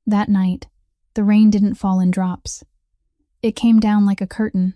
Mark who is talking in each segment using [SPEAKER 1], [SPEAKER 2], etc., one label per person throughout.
[SPEAKER 1] That night, the rain didn't fall in drops. It came down like a curtain,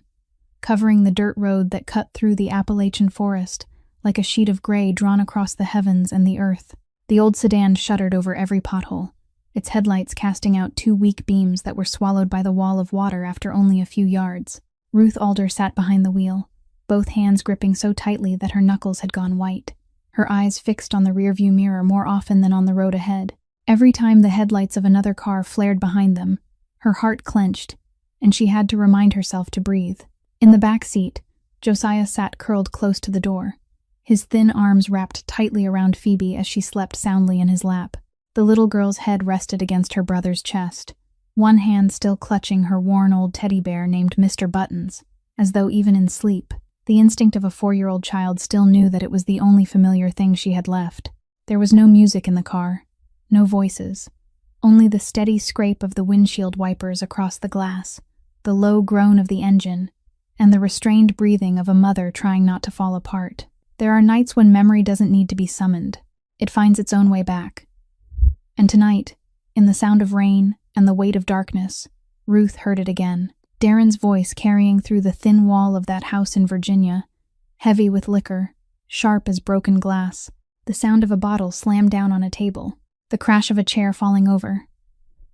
[SPEAKER 1] covering the dirt road that cut through the Appalachian forest like a sheet of gray drawn across the heavens and the earth. The old sedan shuddered over every pothole, its headlights casting out two weak beams that were swallowed by the wall of water after only a few yards. Ruth Alder sat behind the wheel, both hands gripping so tightly that her knuckles had gone white, her eyes fixed on the rearview mirror more often than on the road ahead. Every time the headlights of another car flared behind them, her heart clenched, and she had to remind herself to breathe. In the back seat, Josiah sat curled close to the door, his thin arms wrapped tightly around Phoebe as she slept soundly in his lap. The little girl's head rested against her brother's chest, one hand still clutching her worn old teddy bear named Mr. Buttons, as though even in sleep, the instinct of a 4-year-old child still knew that it was the only familiar thing she had left. There was no music in the car, no voices, only the steady scrape of the windshield wipers across the glass, the low groan of the engine, and the restrained breathing of a mother trying not to fall apart. There are nights when memory doesn't need to be summoned. It finds its own way back. And tonight, in the sound of rain and the weight of darkness, Ruth heard it again. Darren's voice carrying through the thin wall of that house in Virginia, heavy with liquor, sharp as broken glass, the sound of a bottle slammed down on a table, the crash of a chair falling over,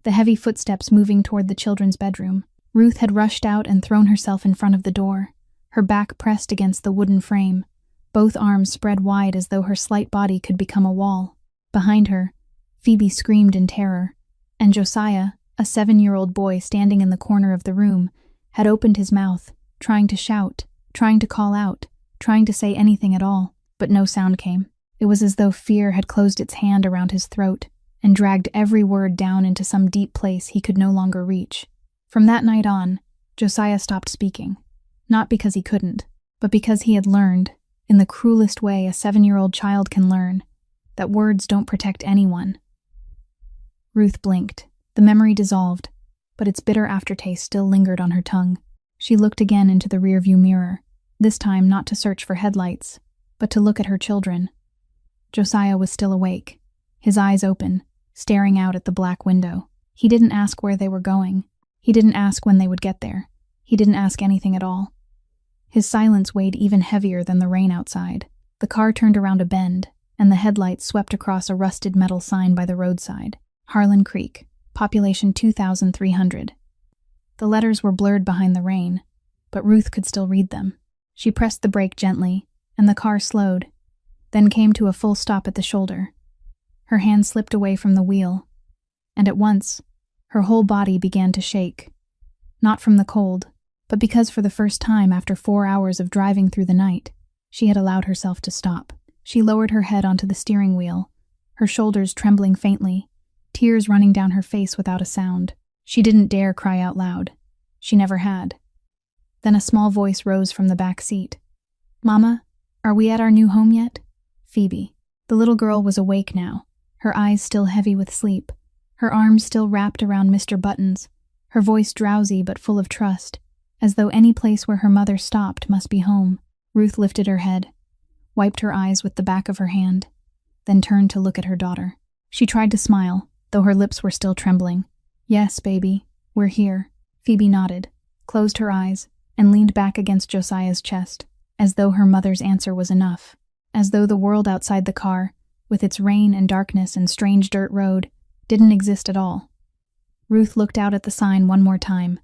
[SPEAKER 1] the heavy footsteps moving toward the children's bedroom. Ruth had rushed out and thrown herself in front of the door, her back pressed against the wooden frame, both arms spread wide as though her slight body could become a wall. Behind her, Phoebe screamed in terror, and Josiah, a 7-year-old boy standing in the corner of the room, had opened his mouth, trying to shout, trying to call out, trying to say anything at all, but no sound came. It was as though fear had closed its hand around his throat and dragged every word down into some deep place he could no longer reach. From that night on, Josiah stopped speaking, not because he couldn't, but because he had learned, in the cruelest way a 7-year-old child can learn, that words don't protect anyone. Ruth blinked. The memory dissolved, but its bitter aftertaste still lingered on her tongue. She looked again into the rearview mirror, this time not to search for headlights, but to look at her children. Josiah was still awake, his eyes open, staring out at the black window. He didn't ask where they were going. He didn't ask when they would get there. He didn't ask anything at all. His silence weighed even heavier than the rain outside. The car turned around a bend, and the headlights swept across a rusted metal sign by the roadside. Harlan Creek, population 2,300. The letters were blurred behind the rain, but Ruth could still read them. She pressed the brake gently, and the car slowed, then came to a full stop at the shoulder. Her hand slipped away from the wheel, and at once, her whole body began to shake. Not from the cold, but because for the first time after 4 hours of driving through the night, she had allowed herself to stop. She lowered her head onto the steering wheel, her shoulders trembling faintly, tears running down her face without a sound. She didn't dare cry out loud. She never had. Then a small voice rose from the back seat. "Mama, are we at our new home yet?" Phoebe. The little girl was awake now, her eyes still heavy with sleep, her arms still wrapped around Mr. Buttons, her voice drowsy but full of trust, as though any place where her mother stopped must be home. Ruth lifted her head, wiped her eyes with the back of her hand, then turned to look at her daughter. She tried to smile, though her lips were still trembling. "Yes, baby, we're here." Phoebe nodded, closed her eyes, and leaned back against Josiah's chest, as though her mother's answer was enough, as though the world outside the car, with its rain and darkness and strange dirt road, didn't exist at all. Ruth looked out at the sign one more time.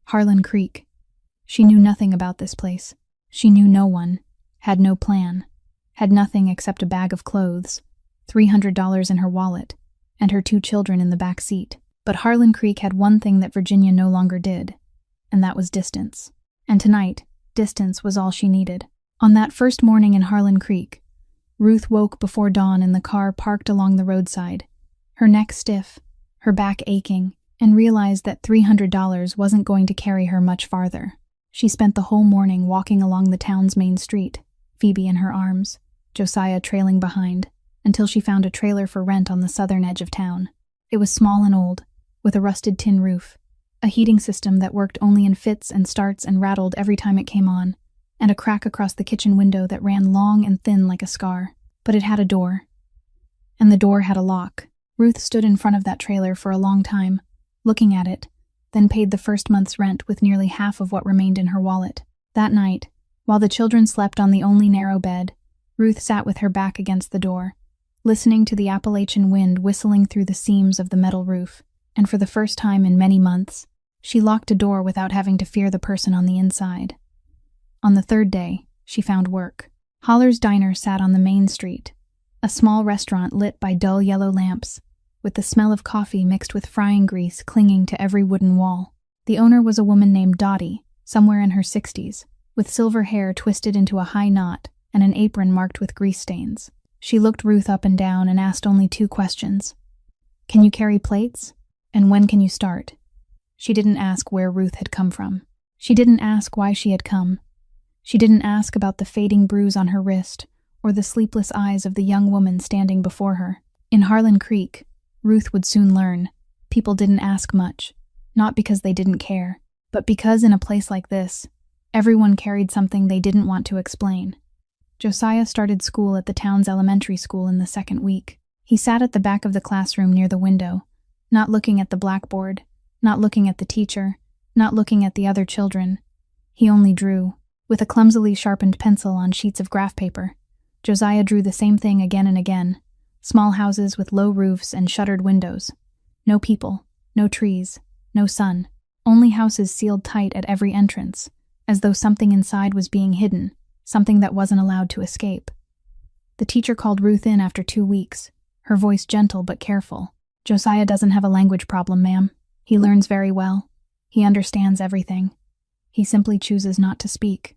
[SPEAKER 1] Harlan Creek. She knew nothing about this place. She knew no one, had no plan, had nothing except a bag of clothes, $300 in her wallet, and her 2 children in the back seat. But Harlan Creek had one thing that Virginia no longer did, and that was distance. And tonight, distance was all she needed. On that first morning in Harlan Creek, Ruth woke before dawn in the car parked along the roadside, her neck stiff, her back aching, and realized that $300 wasn't going to carry her much farther. She spent the whole morning walking along the town's main street, Phoebe in her arms, Josiah trailing behind, until she found a trailer for rent on the southern edge of town. It was small and old, with a rusted tin roof, a heating system that worked only in fits and starts and rattled every time it came on, and a crack across the kitchen window that ran long and thin like a scar. But it had a door, and the door had a lock. Ruth stood in front of that trailer for a long time, looking at it, then paid the first month's rent with nearly half of what remained in her wallet. That night, while the children slept on the only narrow bed, Ruth sat with her back against the door, listening to the Appalachian wind whistling through the seams of the metal roof, and for the first time in many months, she locked a door without having to fear the person on the inside. On the third day, she found work. Holler's Diner sat on the main street, a small restaurant lit by dull yellow lamps, with the smell of coffee mixed with frying grease clinging to every wooden wall. The owner was a woman named Dottie, somewhere in her 60s, with silver hair twisted into a high knot and an apron marked with grease stains. She looked Ruth up and down and asked only 2 questions. "Can you carry plates? And when can you start?" She didn't ask where Ruth had come from. She didn't ask why she had come. She didn't ask about the fading bruise on her wrist or the sleepless eyes of the young woman standing before her. In Harlan Creek, Ruth would soon learn, people didn't ask much, not because they didn't care, but because in a place like this, everyone carried something they didn't want to explain. Josiah started school at the town's elementary school in the 2nd week. He sat at the back of the classroom near the window, not looking at the blackboard, not looking at the teacher, not looking at the other children. He only drew, with a clumsily sharpened pencil on sheets of graph paper. Josiah drew the same thing again and again, small houses with low roofs and shuttered windows. No people, no trees, no sun, only houses sealed tight at every entrance, as though something inside was being hidden, something that wasn't allowed to escape. The teacher called Ruth in after 2 weeks, her voice gentle but careful. "Josiah doesn't have a language problem, ma'am. He learns very well. He understands everything. He simply chooses not to speak."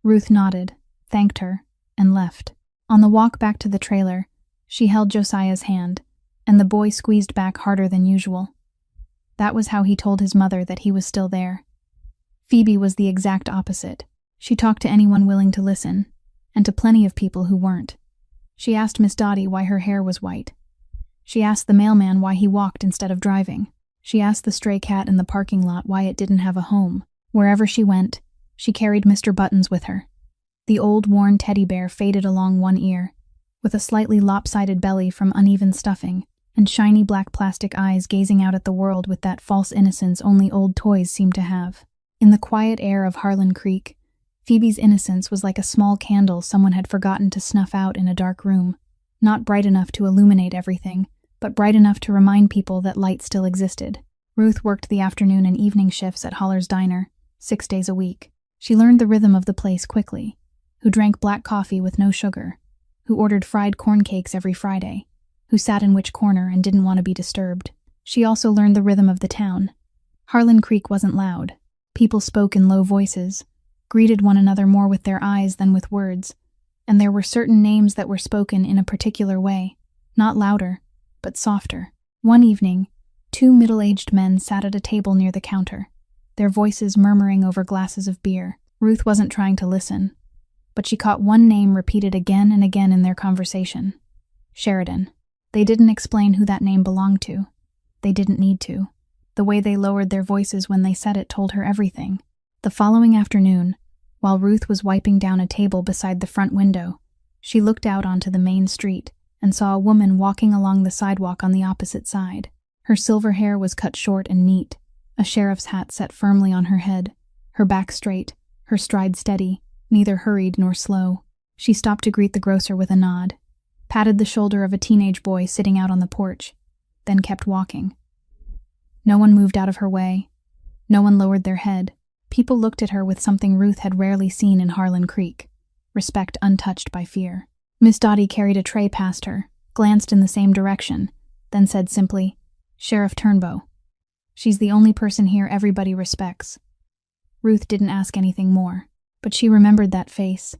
[SPEAKER 1] Ruth nodded, thanked her, and left. On the walk back to the trailer, she held Josiah's hand, and the boy squeezed back harder than usual. That was how he told his mother that he was still there. Phoebe was the exact opposite. She talked to anyone willing to listen, and to plenty of people who weren't. She asked Miss Dottie why her hair was white. She asked the mailman why he walked instead of driving. She asked the stray cat in the parking lot why it didn't have a home. Wherever she went, she carried Mr. Buttons with her. The old worn teddy bear faded along one ear, with a slightly lopsided belly from uneven stuffing, and shiny black plastic eyes gazing out at the world with that false innocence only old toys seem to have. In the quiet air of Harlan Creek, Phoebe's innocence was like a small candle someone had forgotten to snuff out in a dark room, not bright enough to illuminate everything, but bright enough to remind people that light still existed. Ruth worked the afternoon and evening shifts at Holler's Diner, 6 days a week. She learned the rhythm of the place quickly, who drank black coffee with no sugar, who ordered fried corn cakes every Friday, who sat in which corner and didn't want to be disturbed. She also learned the rhythm of the town. Harlan Creek wasn't loud. People spoke in low voices, greeted one another more with their eyes than with words, and there were certain names that were spoken in a particular way, not louder, but softer. One evening, 2 middle-aged men sat at a table near the counter, their voices murmuring over glasses of beer. Ruth wasn't trying to listen, but she caught one name repeated again and again in their conversation. Sheridan. They didn't explain who that name belonged to. They didn't need to. The way they lowered their voices when they said it told her everything. The following afternoon, while Ruth was wiping down a table beside the front window, she looked out onto the main street and saw a woman walking along the sidewalk on the opposite side. Her silver hair was cut short and neat, a sheriff's hat set firmly on her head, her back straight, her stride steady, neither hurried nor slow. She stopped to greet the grocer with a nod, patted the shoulder of a teenage boy sitting out on the porch, then kept walking. No one moved out of her way. No one lowered their head. People looked at her with something Ruth had rarely seen in Harlan Creek, respect untouched by fear. Miss Dottie carried a tray past her, glanced in the same direction, then said simply, "Sheriff Turnbow. She's the only person here everybody respects." Ruth didn't ask anything more, but she remembered that face,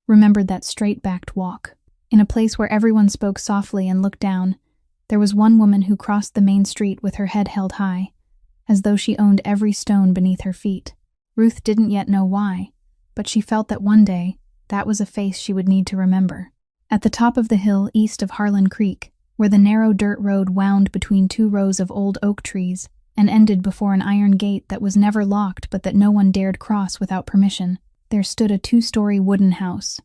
[SPEAKER 1] remembered that straight-backed walk. In a place where everyone spoke softly and looked down, there was one woman who crossed the main street with her head held high, as though she owned every stone beneath her feet. Ruth didn't yet know why, but she felt that one day, that was a face she would need to remember. At the top of the hill east of Harlan Creek, where the narrow dirt road wound between 2 rows of old oak trees and ended before an iron gate that was never locked but that no one dared cross without permission, there stood a 2-story wooden house.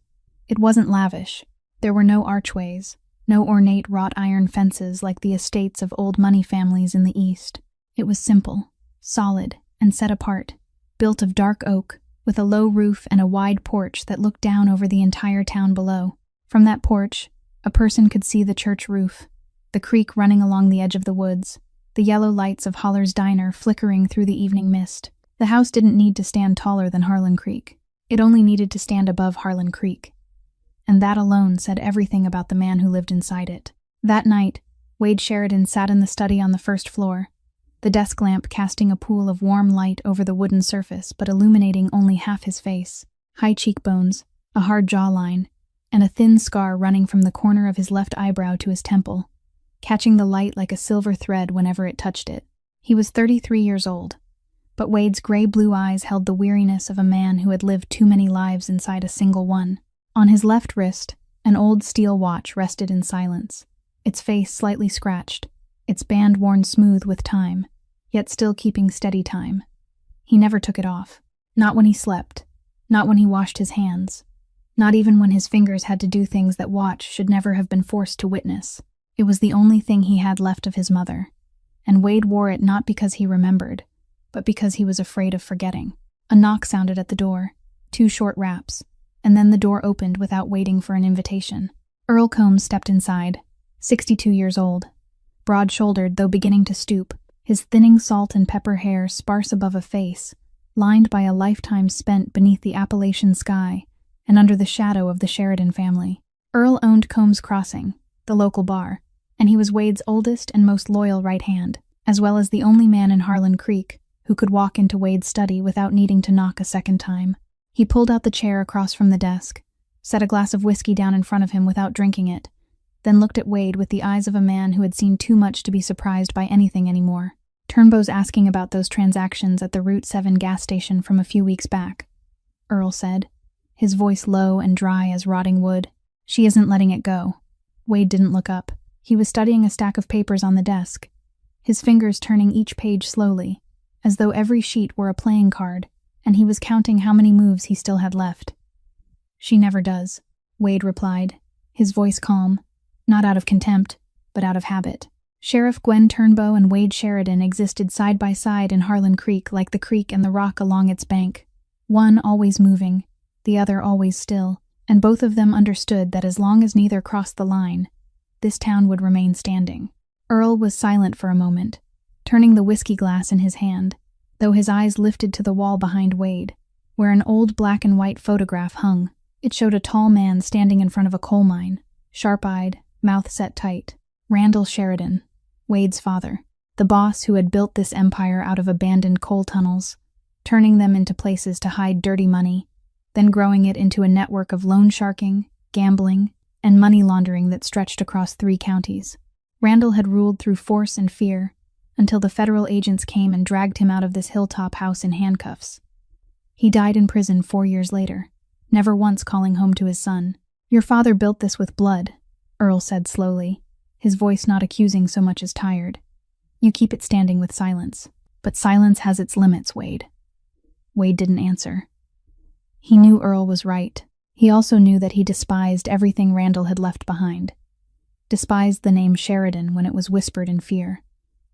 [SPEAKER 1] It wasn't lavish. There were no archways, No ornate wrought iron fences like the estates of old money families in the East. It was simple, solid, and set apart, built of dark oak, with a low roof and a wide porch that looked down over the entire town below. From that porch, a person could see the church roof, the creek running along the edge of the woods, the yellow lights of Holler's Diner flickering through the evening mist. The house didn't need to stand taller than Harlan Creek. It only needed to stand above Harlan Creek. And that alone said everything about the man who lived inside it. That night, Wade Sheridan sat in the study on the first floor, the desk lamp casting a pool of warm light over the wooden surface but illuminating only half his face. High cheekbones, a hard jawline, and a thin scar running from the corner of his left eyebrow to his temple, catching the light like a silver thread whenever it touched it. He was 33 years old, but Wade's gray-blue eyes held the weariness of a man who had lived too many lives inside a single one. On his left wrist, an old steel watch rested in silence, its face slightly scratched, its band worn smooth with time, yet still keeping steady time. He never took it off. Not when he slept, not when he washed his hands, not even when his fingers had to do things that watch should never have been forced to witness. It was the only thing he had left of his mother, and Wade wore it not because he remembered, but because he was afraid of forgetting. A knock sounded at the door, 2 short raps, and then the door opened without waiting for an invitation. Earl Combs stepped inside, 62 years old, broad-shouldered though beginning to stoop, his thinning salt and pepper hair sparse above a face, lined by a lifetime spent beneath the Appalachian sky and under the shadow of the Sheridan family. Earl owned Combs Crossing, the local bar, and he was Wade's oldest and most loyal right hand, as well as the only man in Harlan Creek who could walk into Wade's study without needing to knock a second time. He pulled out the chair across from the desk, set a glass of whiskey down in front of him without drinking it, then looked at Wade with the eyes of a man who had seen too much to be surprised by anything anymore. "Turnbow's asking about those transactions at the Route 7 gas station from a few weeks back," Earl said, his voice low and dry as rotting wood. "She isn't letting it go." Wade didn't look up. He was studying a stack of papers on the desk, his fingers turning each page slowly, as though every sheet were a playing card, and he was counting how many moves he still had left. "She never does," Wade replied, his voice calm, not out of contempt, but out of habit. Sheriff Gwen Turnbow and Wade Sheridan existed side by side in Harlan Creek like the creek and the rock along its bank, one always moving, the other always still, and both of them understood that as long as neither crossed the line, this town would remain standing. Earl was silent for a moment, turning the whiskey glass in his hand, though his eyes lifted to the wall behind Wade, where an old black and white photograph hung. It showed a tall man standing in front of a coal mine, sharp-eyed, mouth set tight. Randall Sheridan, Wade's father, the boss who had built this empire out of abandoned coal tunnels, turning them into places to hide dirty money, then growing it into a network of loan sharking, gambling, and money laundering that stretched across 3 counties. Randall had ruled through force and fear, until the federal agents came and dragged him out of this hilltop house in handcuffs. He died in prison 4 years later, never once calling home to his son. "Your father built this with blood," Earl said slowly, his voice not accusing so much as tired. "You keep it standing with silence. But silence has its limits, Wade." Wade didn't answer. He knew Earl was right. He also knew that he despised everything Randall had left behind. Despised the name Sheridan when it was whispered in fear.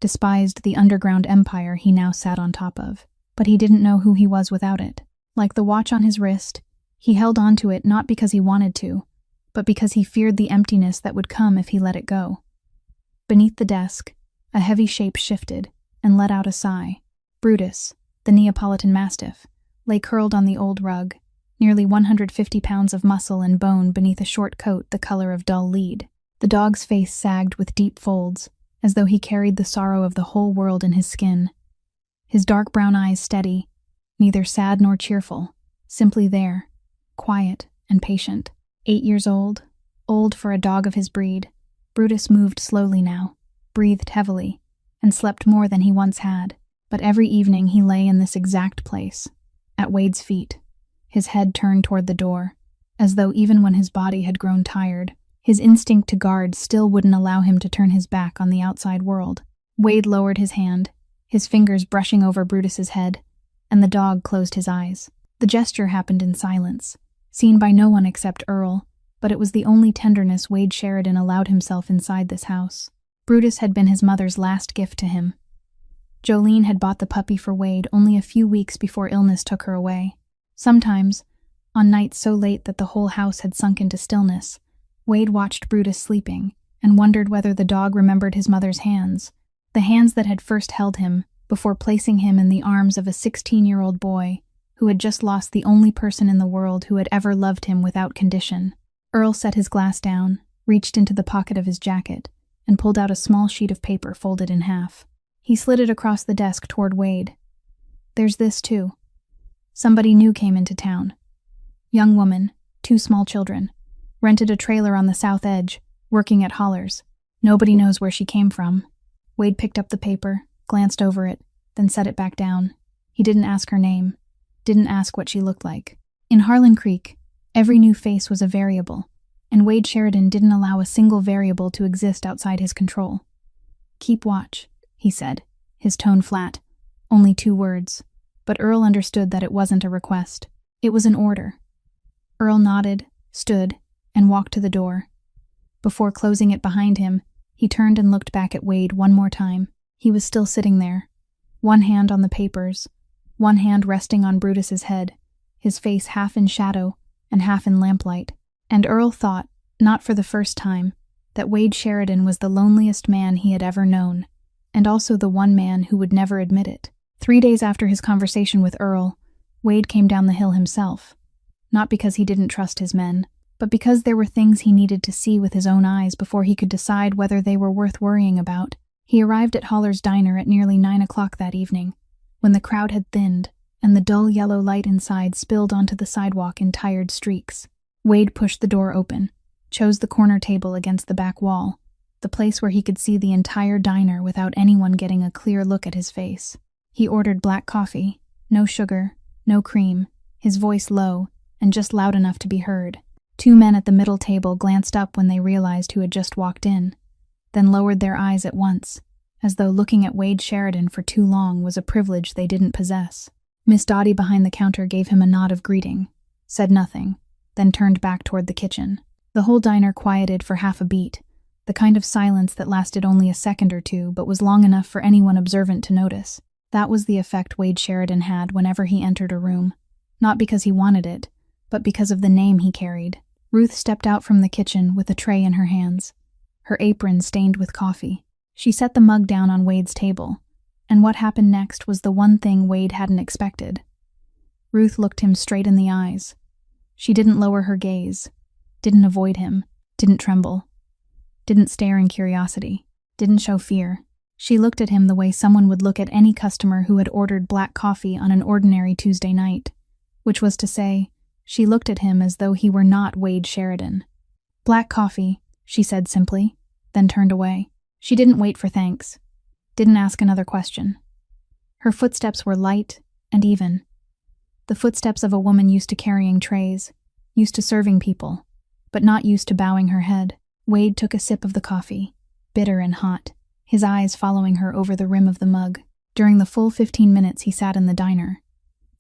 [SPEAKER 1] Despised the underground empire he now sat on top of. But he didn't know who he was without it. Like the watch on his wrist, he held on to it not because he wanted to, but because he feared the emptiness that would come if he let it go. Beneath the desk, a heavy shape shifted and let out a sigh. Brutus, the Neapolitan Mastiff, lay curled on the old rug, nearly 150 pounds of muscle and bone beneath a short coat the color of dull lead. The dog's face sagged with deep folds, as though he carried the sorrow of the whole world in his skin. His dark brown eyes steady, neither sad nor cheerful, simply there, quiet and patient. 8 years old for a dog of his breed, Brutus moved slowly now, breathed heavily, and slept more than he once had. But every evening he lay in this exact place, at Wade's feet, his head turned toward the door, as though even when his body had grown tired, his instinct to guard still wouldn't allow him to turn his back on the outside world. Wade lowered his hand, his fingers brushing over Brutus's head, and the dog closed his eyes. The gesture happened in silence, seen by no one except Earl, but it was the only tenderness Wade Sheridan allowed himself inside this house. Brutus had been his mother's last gift to him. Jolene had bought the puppy for Wade only a few weeks before illness took her away. Sometimes, on nights so late that the whole house had sunk into stillness, Wade watched Brutus sleeping and wondered whether the dog remembered his mother's hands, the hands that had first held him before placing him in the arms of a 16-year-old boy who had just lost the only person in the world who had ever loved him without condition. Earl set his glass down, reached into the pocket of his jacket, and pulled out a small sheet of paper folded in half. He slid it across the desk toward Wade. "There's this, too. Somebody new came into town. Young woman, 2 small children. Rented a trailer on the south edge, working at Hollers. Nobody knows where she came from." Wade picked up the paper, glanced over it, then set it back down. He didn't ask her name, didn't ask what she looked like. In Harlan Creek, every new face was a variable, and Wade Sheridan didn't allow a single variable to exist outside his control. "Keep watch," he said, his tone flat. Only 2 words, but Earl understood that it wasn't a request. It was an order. Earl nodded, stood, and walked to the door. Before closing it behind him, he turned and looked back at Wade one more time. He was still sitting there, one hand on the papers, one hand resting on Brutus's head, his face half in shadow and half in lamplight. And Earl thought, not for the first time, that Wade Sheridan was the loneliest man he had ever known, and also the one man who would never admit it. 3 days after his conversation with Earl, Wade came down the hill himself. Not because he didn't trust his men, but because there were things he needed to see with his own eyes before he could decide whether they were worth worrying about. He arrived at Holler's Diner at nearly 9 o'clock that evening, when the crowd had thinned and the dull yellow light inside spilled onto the sidewalk in tired streaks. Wade pushed the door open, chose the corner table against the back wall, the place where he could see the entire diner without anyone getting a clear look at his face. He ordered black coffee, no sugar, no cream, his voice low and just loud enough to be heard. 2 men at the middle table glanced up when they realized who had just walked in, then lowered their eyes at once, as though looking at Wade Sheridan for too long was a privilege they didn't possess. Miss Dottie behind the counter gave him a nod of greeting, said nothing, then turned back toward the kitchen. The whole diner quieted for half a beat, the kind of silence that lasted only a second or 2 but was long enough for anyone observant to notice. That was the effect Wade Sheridan had whenever he entered a room, not because he wanted it, but because of the name he carried. Ruth stepped out from the kitchen with a tray in her hands, her apron stained with coffee. She set the mug down on Wade's table, and what happened next was the one thing Wade hadn't expected. Ruth looked him straight in the eyes. She didn't lower her gaze, didn't avoid him, didn't tremble, didn't stare in curiosity, didn't show fear. She looked at him the way someone would look at any customer who had ordered black coffee on an ordinary Tuesday night, which was to say, she looked at him as though he were not Wade Sheridan. "Black coffee," she said simply, then turned away. She didn't wait for thanks, didn't ask another question. Her footsteps were light and even, the footsteps of a woman used to carrying trays, used to serving people, but not used to bowing her head. Wade took a sip of the coffee, bitter and hot, his eyes following her over the rim of the mug. During the full 15 minutes he sat in the diner,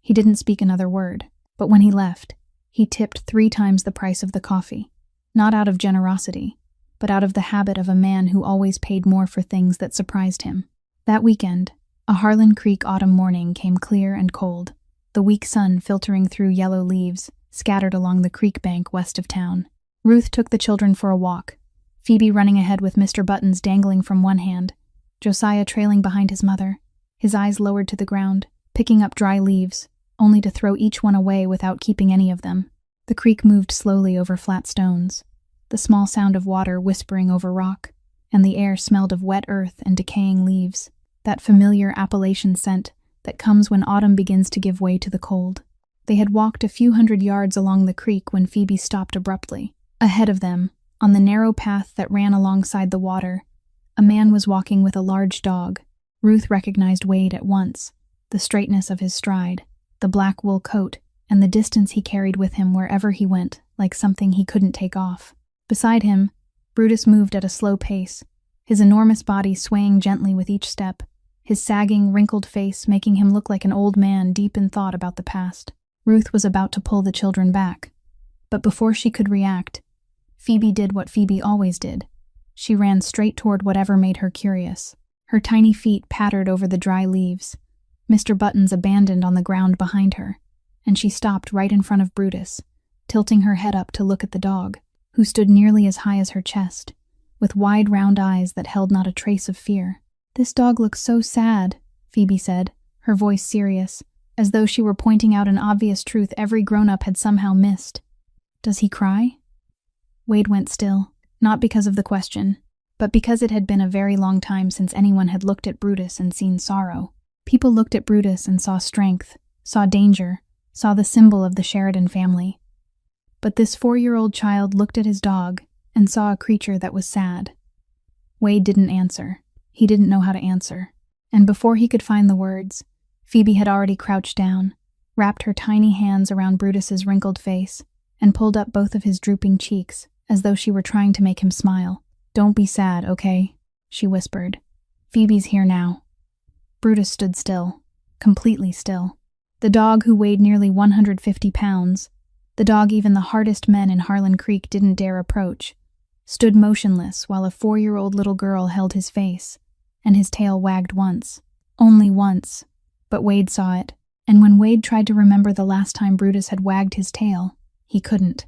[SPEAKER 1] he didn't speak another word, but when he left, he tipped 3 times the price of the coffee, not out of generosity, but out of the habit of a man who always paid more for things that surprised him. That weekend, a Harlan Creek autumn morning came clear and cold, the weak sun filtering through yellow leaves scattered along the creek bank west of town. Ruth took the children for a walk, Phoebe running ahead with Mr. Buttons dangling from one hand, Josiah trailing behind his mother, his eyes lowered to the ground, picking up dry leaves, only to throw each one away without keeping any of them. The creek moved slowly over flat stones, the small sound of water whispering over rock, and the air smelled of wet earth and decaying leaves, that familiar Appalachian scent that comes when autumn begins to give way to the cold. They had walked a few hundred yards along the creek when Phoebe stopped abruptly. Ahead of them, on the narrow path that ran alongside the water, a man was walking with a large dog. Ruth recognized Wade at once, the straightness of his stride, the black wool coat, and the distance he carried with him wherever he went, like something he couldn't take off. Beside him, Brutus moved at a slow pace, his enormous body swaying gently with each step, his sagging, wrinkled face making him look like an old man deep in thought about the past. Ruth was about to pull the children back, but before she could react, Phoebe did what Phoebe always did. She ran straight toward whatever made her curious. Her tiny feet pattered over the dry leaves. Mr. Buttons abandoned on the ground behind her, and she stopped right in front of Brutus, tilting her head up to look at the dog, who stood nearly as high as her chest, with wide round eyes that held not a trace of fear. "This dog looks so sad," Phoebe said, her voice serious, as though she were pointing out an obvious truth every grown-up had somehow missed. "Does he cry?" Wade went still, not because of the question, but because it had been a very long time since anyone had looked at Brutus and seen sorrow. People looked at Brutus and saw strength, saw danger, saw the symbol of the Sheridan family. But this 4-year-old child looked at his dog and saw a creature that was sad. Wade didn't answer. He didn't know how to answer. And before he could find the words, Phoebe had already crouched down, wrapped her tiny hands around Brutus's wrinkled face, and pulled up both of his drooping cheeks, as though she were trying to make him smile. "Don't be sad, okay?" she whispered. "Phoebe's here now." Brutus stood still, completely still. The dog who weighed nearly 150 pounds, the dog even the hardest men in Harlan Creek didn't dare approach, stood motionless while a 4-year-old little girl held his face, and his tail wagged once. Only once. But Wade saw it, and when Wade tried to remember the last time Brutus had wagged his tail, he couldn't.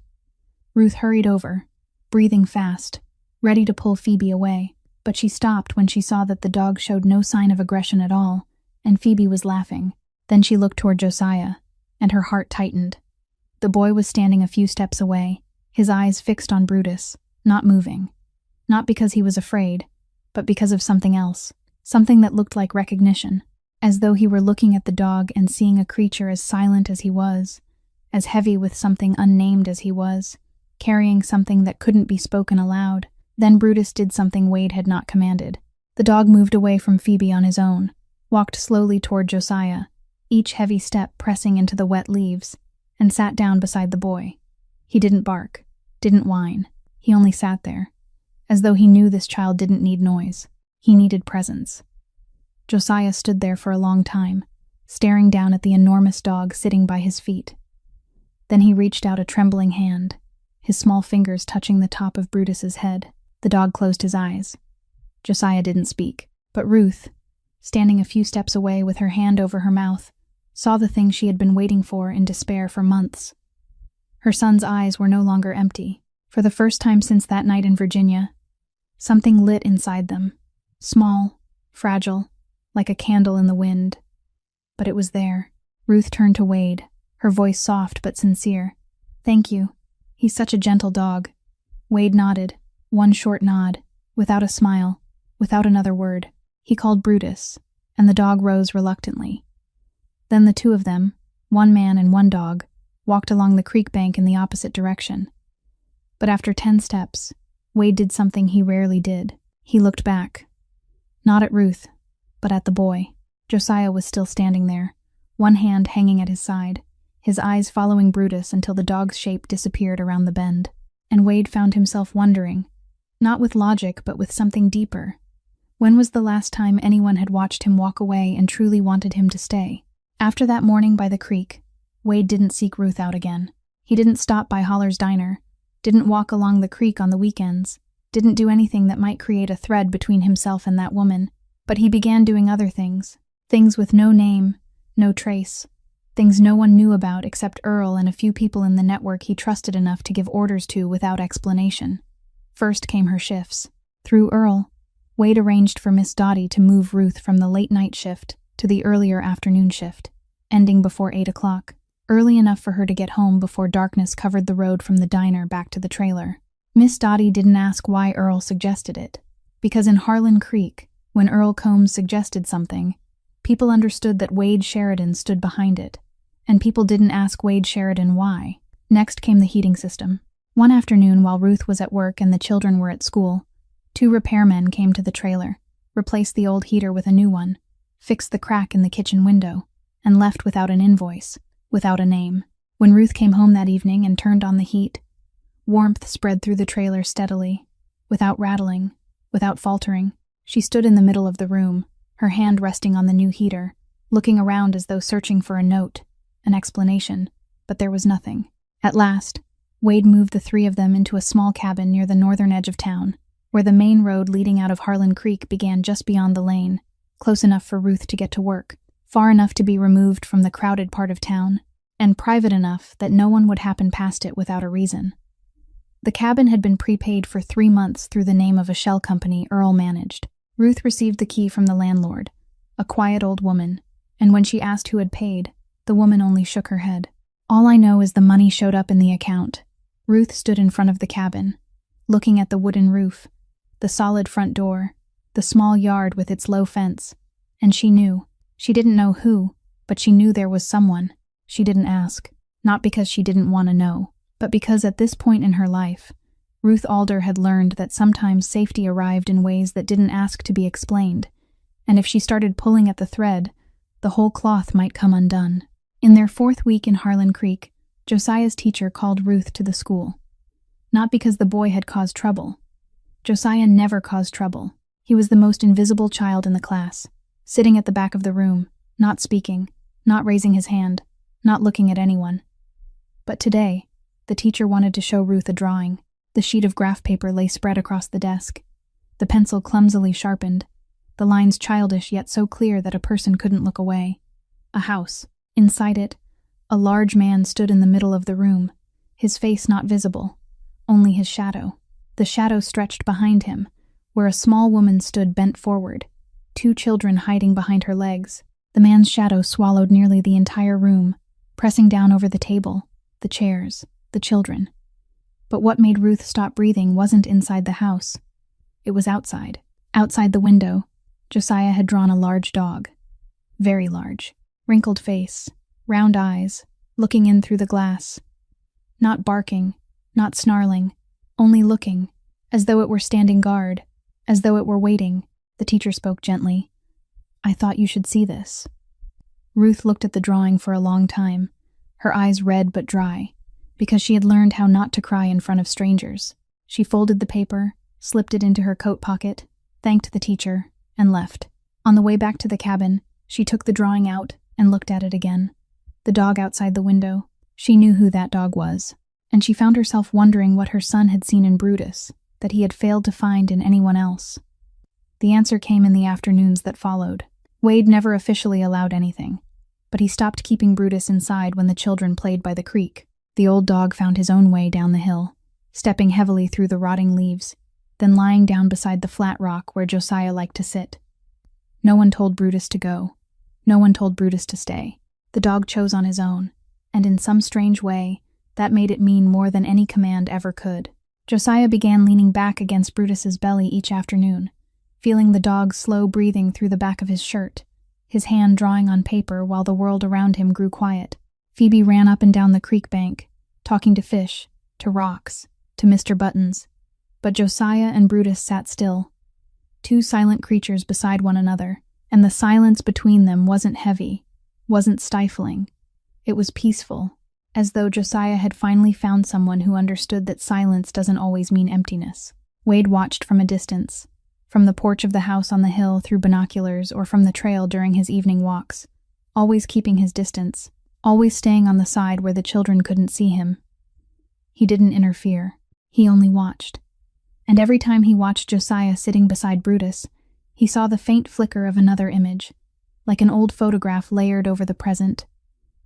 [SPEAKER 1] Ruth hurried over, breathing fast, ready to pull Phoebe away, but she stopped when she saw that the dog showed no sign of aggression at all, and Phoebe was laughing. Then she looked toward Josiah, and her heart tightened. The boy was standing a few steps away, his eyes fixed on Brutus, not moving. Not because he was afraid, but because of something else, something that looked like recognition, as though he were looking at the dog and seeing a creature as silent as he was, as heavy with something unnamed as he was, carrying something that couldn't be spoken aloud. Then Brutus did something Wade had not commanded. The dog moved away from Phoebe on his own, walked slowly toward Josiah, each heavy step pressing into the wet leaves, and sat down beside the boy. He didn't bark, didn't whine. He only sat there, as though he knew this child didn't need noise. He needed presence. Josiah stood there for a long time, staring down at the enormous dog sitting by his feet. Then he reached out a trembling hand, his small fingers touching the top of Brutus's head. The dog closed his eyes. Josiah didn't speak, but Ruth, standing a few steps away with her hand over her mouth, saw the thing she had been waiting for in despair for months. Her son's eyes were no longer empty. For the first time since that night in Virginia, something lit inside them, small, fragile, like a candle in the wind. But it was there. Ruth turned to Wade, her voice soft but sincere. "Thank you. He's such a gentle dog." Wade nodded, one short nod, without a smile, without another word. He called Brutus, and the dog rose reluctantly. Then the two of them, one man and one dog, walked along the creek bank in the opposite direction. But after 10 steps, Wade did something he rarely did. He looked back. Not at Ruth, but at the boy. Josiah was still standing there, one hand hanging at his side, his eyes following Brutus until the dog's shape disappeared around the bend. And Wade found himself wondering, not with logic but with something deeper. When was the last time anyone had watched him walk away and truly wanted him to stay? After that morning by the creek, Wade didn't seek Ruth out again. He didn't stop by Holler's Diner, didn't walk along the creek on the weekends, didn't do anything that might create a thread between himself and that woman, but he began doing other things, things with no name, no trace, things no one knew about except Earl and a few people in the network he trusted enough to give orders to without explanation. First came her shifts. Through Earl, Wade arranged for Miss Dottie to move Ruth from the late night shift to the earlier afternoon shift, ending before 8 o'clock, early enough for her to get home before darkness covered the road from the diner back to the trailer. Miss Dottie didn't ask why Earl suggested it, because in Harlan Creek, when Earl Combs suggested something, people understood that Wade Sheridan stood behind it, and people didn't ask Wade Sheridan why. Next came the heating system. One afternoon while Ruth was at work and the children were at school, 2 repairmen came to the trailer, replaced the old heater with a new one, fixed the crack in the kitchen window, and left without an invoice, without a name. When Ruth came home that evening and turned on the heat, warmth spread through the trailer steadily, without rattling, without faltering. She stood in the middle of the room, her hand resting on the new heater, looking around as though searching for a note, an explanation, but there was nothing. At last, Wade moved the three of them into a small cabin near the northern edge of town, where the main road leading out of Harlan Creek began just beyond the lane, close enough for Ruth to get to work, far enough to be removed from the crowded part of town, and private enough that no one would happen past it without a reason. The cabin had been prepaid for 3 months through the name of a shell company Earl managed. Ruth received the key from the landlord, a quiet old woman, and when she asked who had paid, the woman only shook her head. "All I know is the money showed up in the account." Ruth stood in front of the cabin, looking at the wooden roof, the solid front door, the small yard with its low fence, and she knew. She didn't know who, but she knew there was someone. She didn't ask, not because she didn't want to know, but because at this point in her life, Ruth Alder had learned that sometimes safety arrived in ways that didn't ask to be explained, and if she started pulling at the thread, the whole cloth might come undone. In their 4th week in Harlan Creek, Josiah's teacher called Ruth to the school. Not because the boy had caused trouble. Josiah never caused trouble. He was the most invisible child in the class, sitting at the back of the room, not speaking, not raising his hand, not looking at anyone. But today, the teacher wanted to show Ruth a drawing. The sheet of graph paper lay spread across the desk, the pencil clumsily sharpened, the lines childish yet so clear that a person couldn't look away. A house. Inside it, a large man stood in the middle of the room, his face not visible, only his shadow. The shadow stretched behind him, where a small woman stood bent forward, 2 children hiding behind her legs. The man's shadow swallowed nearly the entire room, pressing down over the table, the chairs, the children. But what made Ruth stop breathing wasn't inside the house. It was outside. Outside the window, Josiah had drawn a large dog. Very large. Wrinkled face, round eyes, looking in through the glass. Not barking, not snarling, only looking, as though it were standing guard, as though it were waiting. The teacher spoke gently. "I thought you should see this." Ruth looked at the drawing for a long time, her eyes red but dry, because she had learned how not to cry in front of strangers. She folded the paper, slipped it into her coat pocket, thanked the teacher, and left. On the way back to the cabin, she took the drawing out and looked at it again. The dog outside the window. She knew who that dog was, and she found herself wondering what her son had seen in Brutus that he had failed to find in anyone else. The answer came in the afternoons that followed. Wade never officially allowed anything, but he stopped keeping Brutus inside when the children played by the creek. The old dog found his own way down the hill, stepping heavily through the rotting leaves, then lying down beside the flat rock where Josiah liked to sit. No one told Brutus to go. No one told Brutus to stay. The dog chose on his own, and in some strange way, that made it mean more than any command ever could. Josiah began leaning back against Brutus's belly each afternoon, feeling the dog's slow breathing through the back of his shirt, his hand drawing on paper while the world around him grew quiet. Phoebe ran up and down the creek bank, talking to fish, to rocks, to Mr. Buttons. But Josiah and Brutus sat still, 2 silent creatures beside one another, and the silence between them wasn't heavy, wasn't stifling. It was peaceful, as though Josiah had finally found someone who understood that silence doesn't always mean emptiness. Wade watched from a distance, from the porch of the house on the hill through binoculars or from the trail during his evening walks, always keeping his distance, always staying on the side where the children couldn't see him. He didn't interfere. He only watched. And every time he watched Josiah sitting beside Brutus, he saw the faint flicker of another image, like an old photograph layered over the present.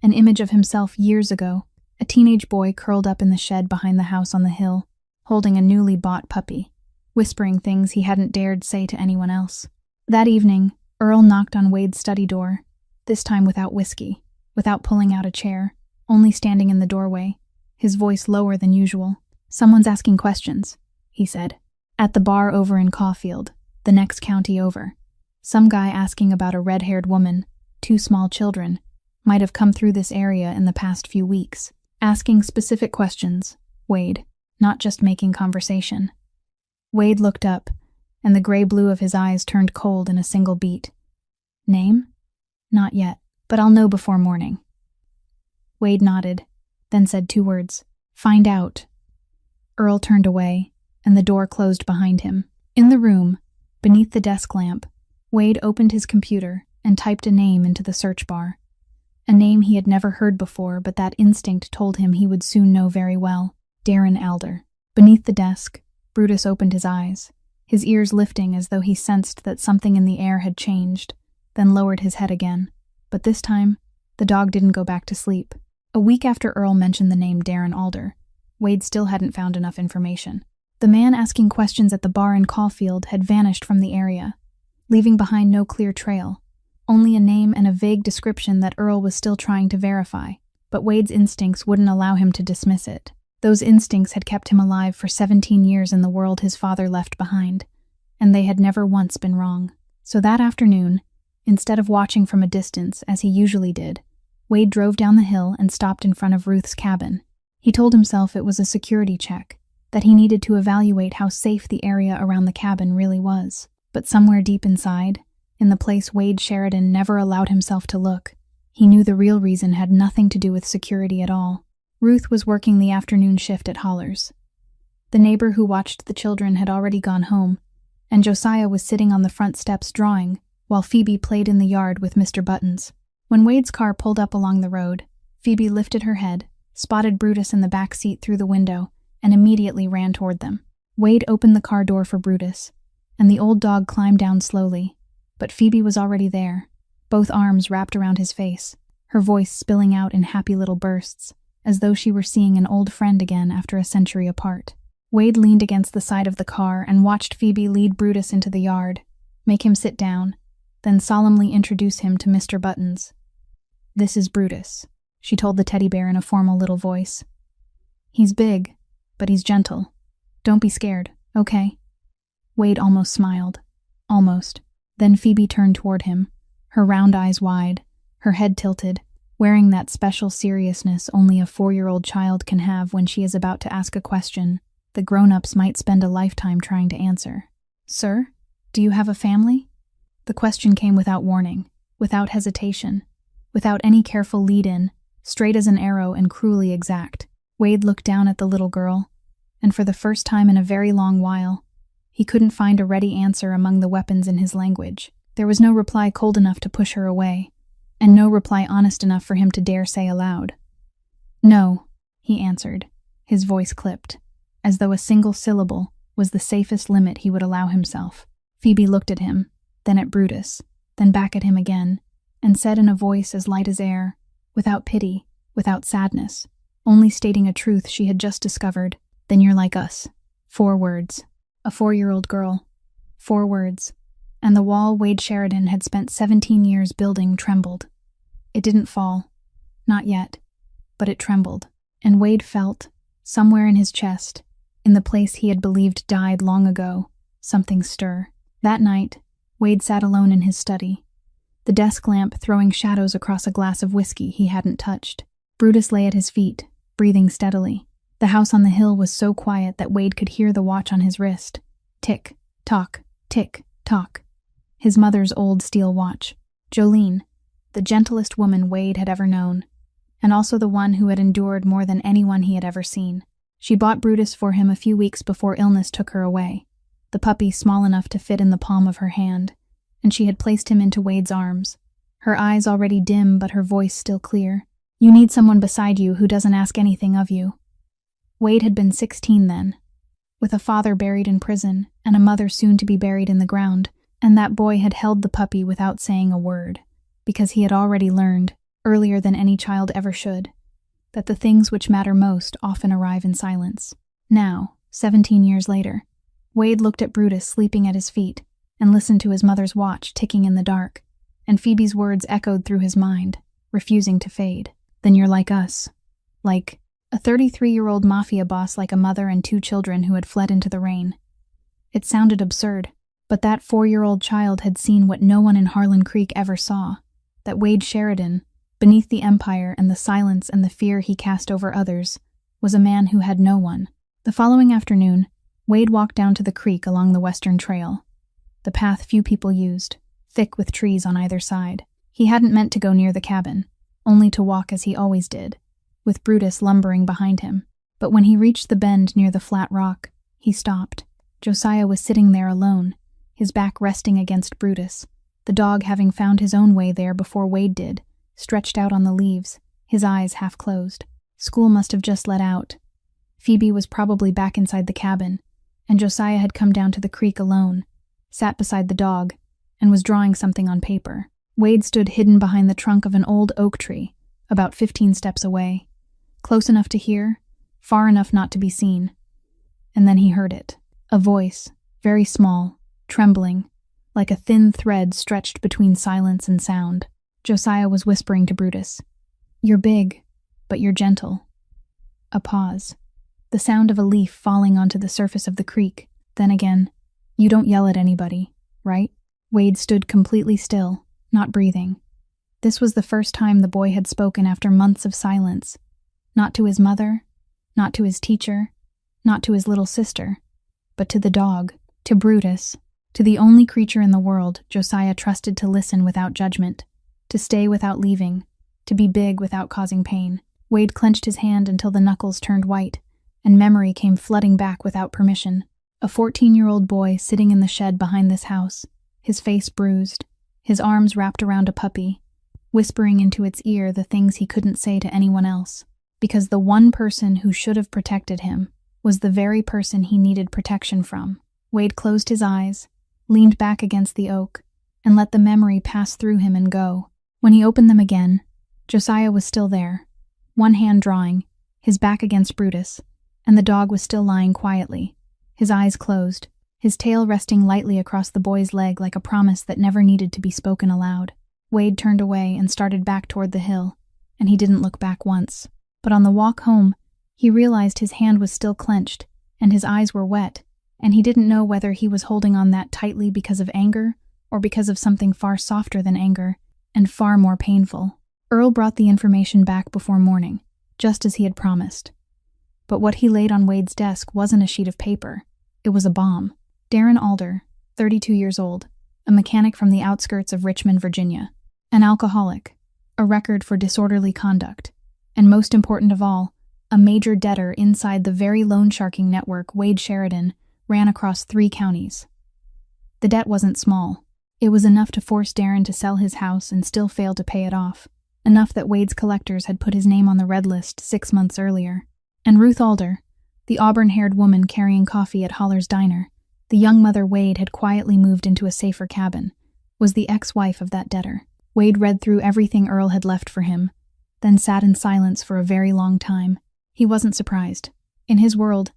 [SPEAKER 1] An image of himself years ago, a teenage boy curled up in the shed behind the house on the hill, holding a newly bought puppy, whispering things he hadn't dared say to anyone else. That evening, Earl knocked on Wade's study door, this time without whiskey, without pulling out a chair, only standing in the doorway, his voice lower than usual. "Someone's asking questions," he said. "At the bar over in Caulfield, the next county over. Some guy asking about a red-haired woman, 2 small children, might have come through this area in the past few weeks. Asking specific questions, Wade, not just making conversation." Wade looked up, and the gray-blue of his eyes turned cold in a single beat. "Name? Not yet, but I'll know before morning." Wade nodded, then said 2 words, "Find out." Earl turned away, and the door closed behind him. In the room, beneath the desk lamp, Wade opened his computer and typed a name into the search bar. A name he had never heard before, but that instinct told him he would soon know very well. Darren Alder. Beneath the desk, Brutus opened his eyes, his ears lifting as though he sensed that something in the air had changed, then lowered his head again. But this time, the dog didn't go back to sleep. A week after Earl mentioned the name Darren Alder, Wade still hadn't found enough information. The man asking questions at the bar in Caulfield had vanished from the area, leaving behind no clear trail, only a name and a vague description that Earl was still trying to verify. But Wade's instincts wouldn't allow him to dismiss it. Those instincts had kept him alive for 17 years in the world his father left behind, and they had never once been wrong. So that afternoon, instead of watching from a distance, as he usually did, Wade drove down the hill and stopped in front of Ruth's cabin. He told himself it was a security check, that he needed to evaluate how safe the area around the cabin really was. But somewhere deep inside, in the place Wade Sheridan never allowed himself to look, he knew the real reason had nothing to do with security at all. Ruth was working the afternoon shift at Holler's. The neighbor who watched the children had already gone home, and Josiah was sitting on the front steps drawing, while Phoebe played in the yard with Mr. Buttons. When Wade's car pulled up along the road, Phoebe lifted her head, spotted Brutus in the back seat through the window, and immediately ran toward them. Wade opened the car door for Brutus, and the old dog climbed down slowly, but Phoebe was already there, both arms wrapped around his face, her voice spilling out in happy little bursts, as though she were seeing an old friend again after a century apart. Wade leaned against the side of the car and watched Phoebe lead Brutus into the yard, make him sit down, then solemnly introduce him to Mr. Buttons. "This is Brutus," she told the teddy bear in a formal little voice. "He's big, but he's gentle. Don't be scared, okay?" Wade almost smiled. Almost. Then Phoebe turned toward him, her round eyes wide, her head tilted, wearing that special seriousness only a 4-year-old child can have when she is about to ask a question that grown-ups might spend a lifetime trying to answer. "Sir, do you have a family?" The question came without warning, without hesitation, without any careful lead-in, straight as an arrow and cruelly exact. Wade looked down at the little girl, and for the first time in a very long while, he couldn't find a ready answer among the weapons in his language. There was no reply cold enough to push her away, and no reply honest enough for him to dare say aloud. "No," he answered, his voice clipped, as though a single syllable was the safest limit he would allow himself. Phoebe looked at him, then at Brutus, then back at him again, and said in a voice as light as air, without pity, without sadness, only stating a truth she had just discovered, "Then you're like us." 4 words. A 4-year-old girl. 4 words. And the wall Wade Sheridan had spent 17 years building trembled. It didn't fall. Not yet. But it trembled. And Wade felt, somewhere in his chest, in the place he had believed died long ago, something stir. That night, Wade sat alone in his study, the desk lamp throwing shadows across a glass of whiskey he hadn't touched. Brutus lay at his feet, breathing steadily. The house on the hill was so quiet that Wade could hear the watch on his wrist. Tick, tock, tick, tock. His mother's old steel watch. Jolene, the gentlest woman Wade had ever known, and also the one who had endured more than anyone he had ever seen. She bought Brutus for him a few weeks before illness took her away, the puppy small enough to fit in the palm of her hand, and she had placed him into Wade's arms, her eyes already dim but her voice still clear. "You need someone beside you who doesn't ask anything of you." Wade had been 16 then, with a father buried in prison and a mother soon to be buried in the ground, and that boy had held the puppy without saying a word, because he had already learned, earlier than any child ever should, that the things which matter most often arrive in silence. Now, 17 years later, Wade looked at Brutus sleeping at his feet and listened to his mother's watch ticking in the dark, and Phoebe's words echoed through his mind, refusing to fade. "Then you're like us. Like a 33-year-old Mafia boss, like a mother and 2 children who had fled into the rain." It sounded absurd, but that 4-year-old child had seen what no one in Harlan Creek ever saw, that Wade Sheridan, beneath the empire and the silence and the fear he cast over others, was a man who had no one. The following afternoon, Wade walked down to the creek along the western trail, the path few people used, thick with trees on either side. He hadn't meant to go near the cabin, only to walk as he always did, with Brutus lumbering behind him. But when he reached the bend near the flat rock, he stopped. Josiah was sitting there alone, his back resting against Brutus, the dog having found his own way there before Wade did, stretched out on the leaves, his eyes half closed. School must have just let out. Phoebe was probably back inside the cabin, and Josiah had come down to the creek alone, sat beside the dog, and was drawing something on paper. Wade stood hidden behind the trunk of an old oak tree, about 15 steps away, close enough to hear, far enough not to be seen. And then he heard it. A voice, very small, trembling, like a thin thread stretched between silence and sound. Josiah was whispering to Brutus, "You're big, but you're gentle." A pause. The sound of a leaf falling onto the surface of the creek. Then again, "You don't yell at anybody, right?" Wade stood completely still, not breathing. This was the first time the boy had spoken after months of silence. Not to his mother, not to his teacher, not to his little sister, but to the dog, to Brutus, to the only creature in the world Josiah trusted to listen without judgment, to stay without leaving, to be big without causing pain. Wade clenched his hand until the knuckles turned white, and memory came flooding back without permission. A 14-year-old boy sitting in the shed behind this house, his face bruised, his arms wrapped around a puppy, whispering into its ear the things he couldn't say to anyone else, because the one person who should have protected him was the very person he needed protection from. Wade closed his eyes, leaned back against the oak, and let the memory pass through him and go. When he opened them again, Josiah was still there, one hand drawing, his back against Brutus, and the dog was still lying quietly, his eyes closed, his tail resting lightly across the boy's leg like a promise that never needed to be spoken aloud. Wade turned away and started back toward the hill, and he didn't look back once. But on the walk home, he realized his hand was still clenched, and his eyes were wet, and he didn't know whether he was holding on that tightly because of anger or because of something far softer than anger and far more painful. Earl brought the information back before morning, just as he had promised. But what he laid on Wade's desk wasn't a sheet of paper. It was a bomb. Darren Alder, 32 years old, a mechanic from the outskirts of Richmond, Virginia, an alcoholic, a record for disorderly conduct, and most important of all, a major debtor inside the very loan sharking network Wade Sheridan ran across 3 counties. The debt wasn't small. It was enough to force Darren to sell his house and still fail to pay it off, enough that Wade's collectors had put his name on the red list 6 months earlier. And Ruth Alder, the auburn-haired woman carrying coffee at Holler's Diner, the young mother Wade had quietly moved into a safer cabin, was the ex-wife of that debtor. Wade read through everything Earl had left for him, then sat in silence for a very long time. He wasn't surprised. In his world,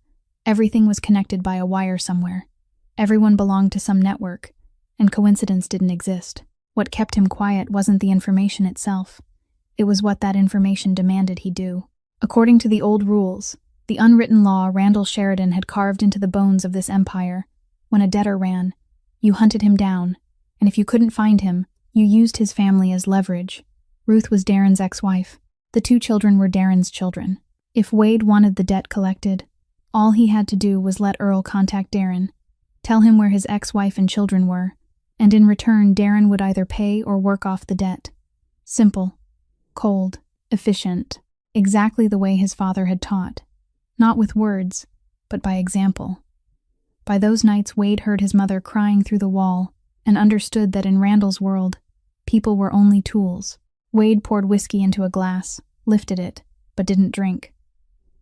[SPEAKER 1] everything was connected by a wire somewhere. Everyone belonged to some network, and coincidence didn't exist. What kept him quiet wasn't the information itself. It was what that information demanded he do. According to the old rules, the unwritten law Randall Sheridan had carved into the bones of this empire, when a debtor ran, you hunted him down, and if you couldn't find him, you used his family as leverage. Ruth was Darren's ex-wife. The 2 children were Darren's children. If Wade wanted the debt collected, all he had to do was let Earl contact Darren, tell him where his ex-wife and children were, and in return Darren would either pay or work off the debt. Simple, cold, efficient, exactly the way his father had taught. Not with words, but by example. By those nights Wade heard his mother crying through the wall and understood that in Randall's world, people were only tools. Wade poured whiskey into a glass, lifted it, but didn't drink.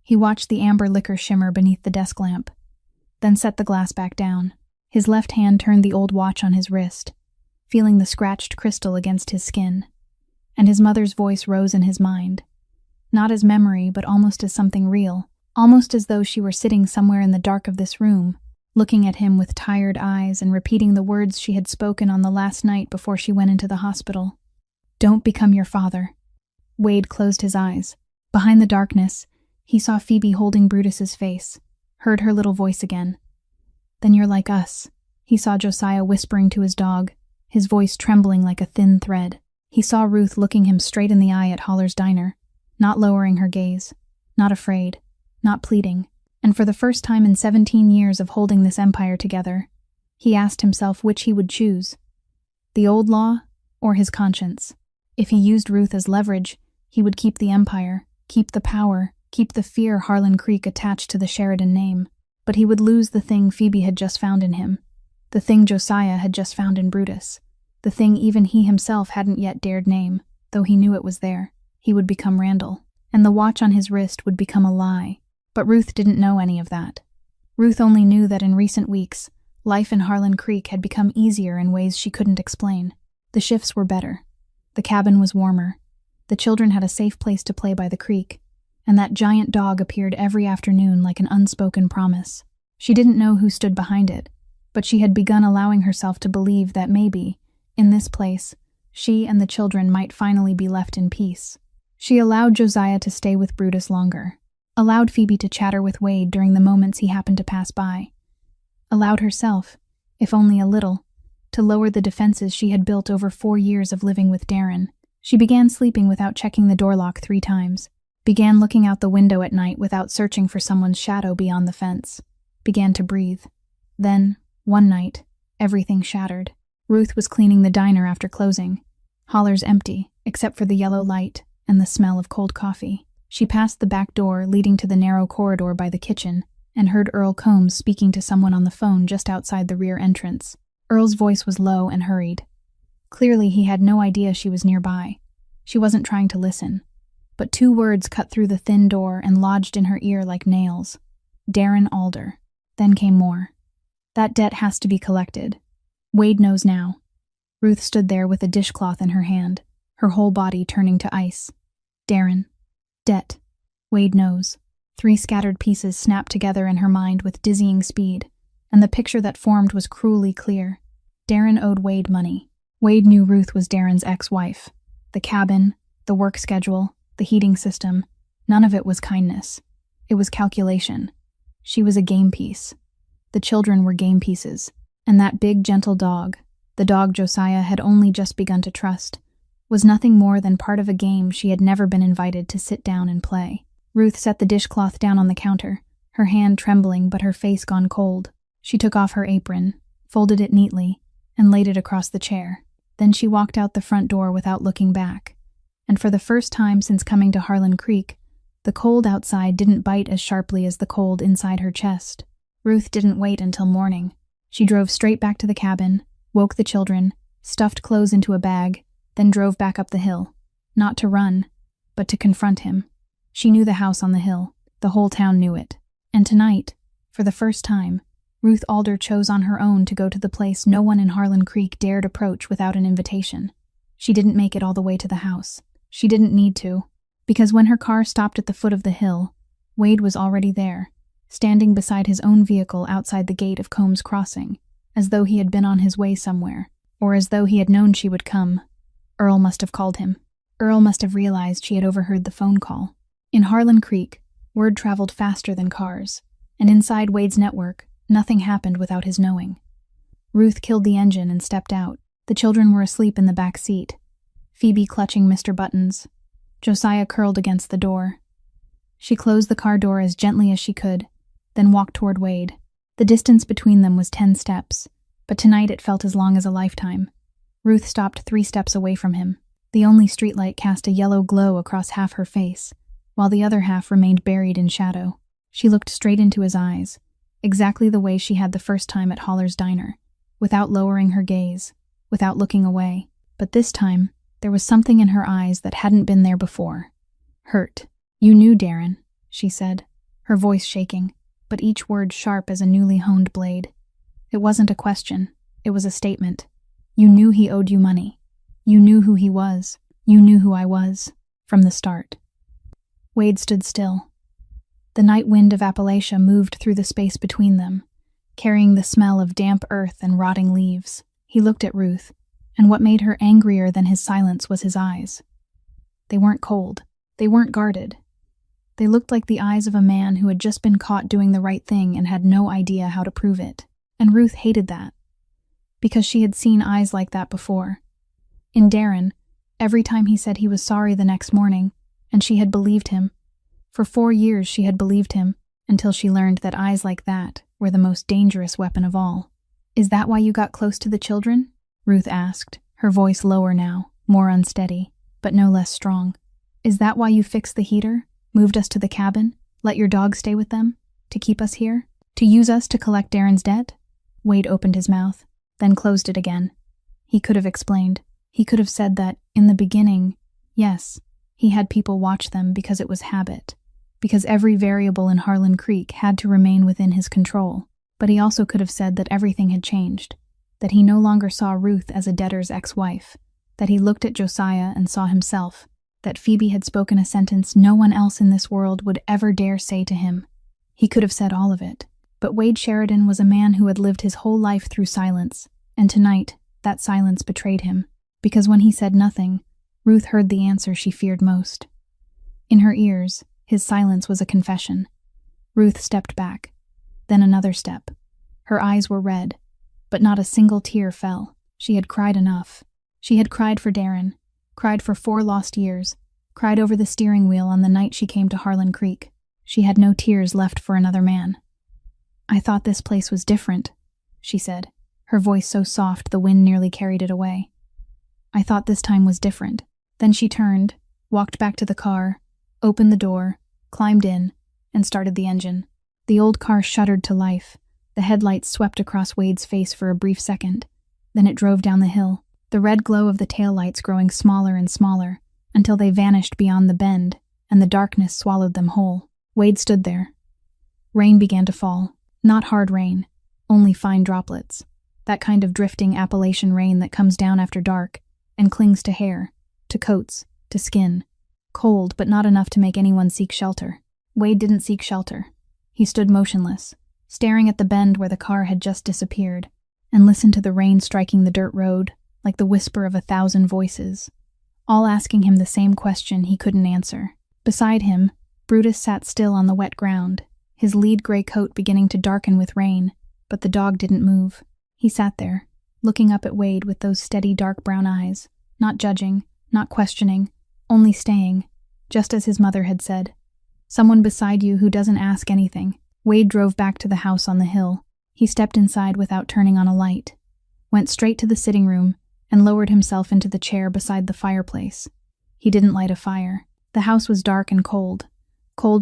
[SPEAKER 1] He watched the amber liquor shimmer beneath the desk lamp, then set the glass back down. His left hand turned the old watch on his wrist, feeling the scratched crystal against his skin. And his mother's voice rose in his mind. Not as memory, but almost as something real, almost as though she were sitting somewhere in the dark of this room, looking at him with tired eyes and repeating the words she had spoken on the last night before she went into the hospital. "Don't become your father." Wade closed his eyes. Behind the darkness, he saw Phoebe holding Brutus's face, heard her little voice again. "Then you're like us," he saw Josiah whispering to his dog, his voice trembling like a thin thread. He saw Ruth looking him straight in the eye at Holler's Diner, not lowering her gaze, not afraid, not pleading. And for the first time in 17 years of holding this empire together, he asked himself which he would choose, the old law or his conscience. If he used Ruth as leverage, he would keep the empire, keep the power, keep the fear Harlan Creek attached to the Sheridan name. But he would lose the thing Phoebe had just found in him, the thing Josiah had just found in Brutus, the thing even he himself hadn't yet dared name, though he knew it was there. He would become Randall, and the watch on his wrist would become a lie. But Ruth didn't know any of that. Ruth only knew that in recent weeks, life in Harlan Creek had become easier in ways she couldn't explain. The shifts were better. The cabin was warmer. The children had a safe place to play by the creek, and that giant dog appeared every afternoon like an unspoken promise. She didn't know who stood behind it, but she had begun allowing herself to believe that maybe, in this place, she and the children might finally be left in peace. She allowed Josiah to stay with Brutus longer, allowed Phoebe to chatter with Wade during the moments he happened to pass by, allowed herself, if only a little, to lower the defenses she had built over 4 years of living with Darren. She began sleeping without checking the door lock 3 times, began looking out the window at night without searching for someone's shadow beyond the fence, began to breathe. Then, one night, everything shattered. Ruth was cleaning the diner after closing. Holler's empty, except for the yellow light and the smell of cold coffee. She passed the back door leading to the narrow corridor by the kitchen and heard Earl Combs speaking to someone on the phone just outside the rear entrance. Earl's voice was low and hurried. Clearly, he had no idea she was nearby. She wasn't trying to listen. But 2 words cut through the thin door and lodged in her ear like nails. Darren Alder. Then came more. That debt has to be collected. Wade knows now. Ruth stood there with a dishcloth in her hand, her whole body turning to ice. Darren. Debt. Wade knows. 3 scattered pieces snapped together in her mind with dizzying speed, and the picture that formed was cruelly clear. Darren owed Wade money. Wade knew Ruth was Darren's ex-wife. The cabin, the work schedule, the heating system, none of it was kindness. It was calculation. She was a game piece. The children were game pieces, and that big, gentle dog, the dog Josiah had only just begun to trust, was nothing more than part of a game she had never been invited to sit down and play. Ruth set the dishcloth down on the counter, her hand trembling but her face gone cold. She took off her apron, folded it neatly, and laid it across the chair. Then she walked out the front door without looking back. And for the first time since coming to Harlan Creek, the cold outside didn't bite as sharply as the cold inside her chest. Ruth didn't wait until morning. She drove straight back to the cabin, woke the children, stuffed clothes into a bag, then drove back up the hill. Not to run, but to confront him. She knew the house on the hill. The whole town knew it. And tonight, for the first time, Ruth Alder chose on her own to go to the place no one in Harlan Creek dared approach without an invitation. She didn't make it all the way to the house. She didn't need to, because when her car stopped at the foot of the hill, Wade was already there, standing beside his own vehicle outside the gate of Combs Crossing, as though he had been on his way somewhere, or as though he had known she would come. Earl must have called him. Earl must have realized she had overheard the phone call. In Harlan Creek, word traveled faster than cars, and inside Wade's network, nothing happened without his knowing. Ruth killed the engine and stepped out. The children were asleep in the back seat, Phoebe clutching Mr. Buttons, Josiah curled against the door. She closed the car door as gently as she could, then walked toward Wade. The distance between them was 10 steps, but tonight it felt as long as a lifetime. Ruth stopped 3 steps away from him. The only streetlight cast a yellow glow across half her face, while the other half remained buried in shadow. She looked straight into his eyes, exactly the way she had the first time at Holler's diner, without lowering her gaze, without looking away. But this time, there was something in her eyes that hadn't been there before. Hurt. "You knew, Darren," she said, her voice shaking, but each word sharp as a newly honed blade. It wasn't a question, it was a statement. You knew he owed you money. You knew who he was. You knew who I was. From the start. Wade stood still. The night wind of Appalachia moved through the space between them, carrying the smell of damp earth and rotting leaves. He looked at Ruth, and what made her angrier than his silence was his eyes. They weren't cold. They weren't guarded. They looked like the eyes of a man who had just been caught doing the right thing and had no idea how to prove it. And Ruth hated that, because she had seen eyes like that before. In Darren, every time he said he was sorry the next morning, and she had believed him. For 4 years she had believed him, until she learned that eyes like that were the most dangerous weapon of all. "Is that why you got close to the children?" Ruth asked, her voice lower now, more unsteady, but no less strong. "Is that why you fixed the heater, moved us to the cabin, let your dog stay with them, to keep us here, to use us to collect Darren's debt?" Wade opened his mouth, then closed it again. He could have explained. He could have said that, in the beginning, yes, he had people watch them because it was habit. because every variable in Harlan Creek had to remain within his control. But he also could have said that everything had changed, that he no longer saw Ruth as a debtor's ex-wife, that he looked at Josiah and saw himself, that Phoebe had spoken a sentence no one else in this world would ever dare say to him. He could have said all of it, but Wade Sheridan was a man who had lived his whole life through silence, and tonight that silence betrayed him, because when he said nothing, Ruth heard the answer she feared most. In her ears, his silence was a confession. Ruth stepped back, then another step. Her eyes were red, but not a single tear fell. She had cried enough. She had cried for Darren, cried for 4 lost years, cried over the steering wheel on the night she came to Harlan Creek. She had no tears left for another man. "I thought this place was different," she said, her voice so soft the wind nearly carried it away. "I thought this time was different." Then she turned, walked back to the car, opened the door, climbed in, and started the engine. The old car shuddered to life. The headlights swept across Wade's face for a brief second. Then it drove down the hill, the red glow of the taillights growing smaller and smaller, until they vanished beyond the bend, and the darkness swallowed them whole. Wade stood there. Rain began to fall. Not hard rain, only fine droplets. That kind of drifting Appalachian rain that comes down after dark and clings to hair, to coats, to skin. Cold, but not enough to make anyone seek shelter. Wade didn't seek shelter. He stood motionless, staring at the bend where the car had just disappeared, and listened to the rain striking the dirt road like the whisper of 1,000 voices, all asking him the same question he couldn't answer. Beside him, Brutus sat still on the wet ground, his lead gray coat beginning to darken with rain, but the dog didn't move. He sat there, looking up at Wade with those steady dark brown eyes, not judging, not questioning, only staying, just as his mother had said. Someone beside you who doesn't ask anything. Wade drove back to the house on the hill. He stepped inside without turning on a light, went straight to the sitting room, and lowered himself into the chair beside the fireplace. He didn't light a fire. The house was dark and cold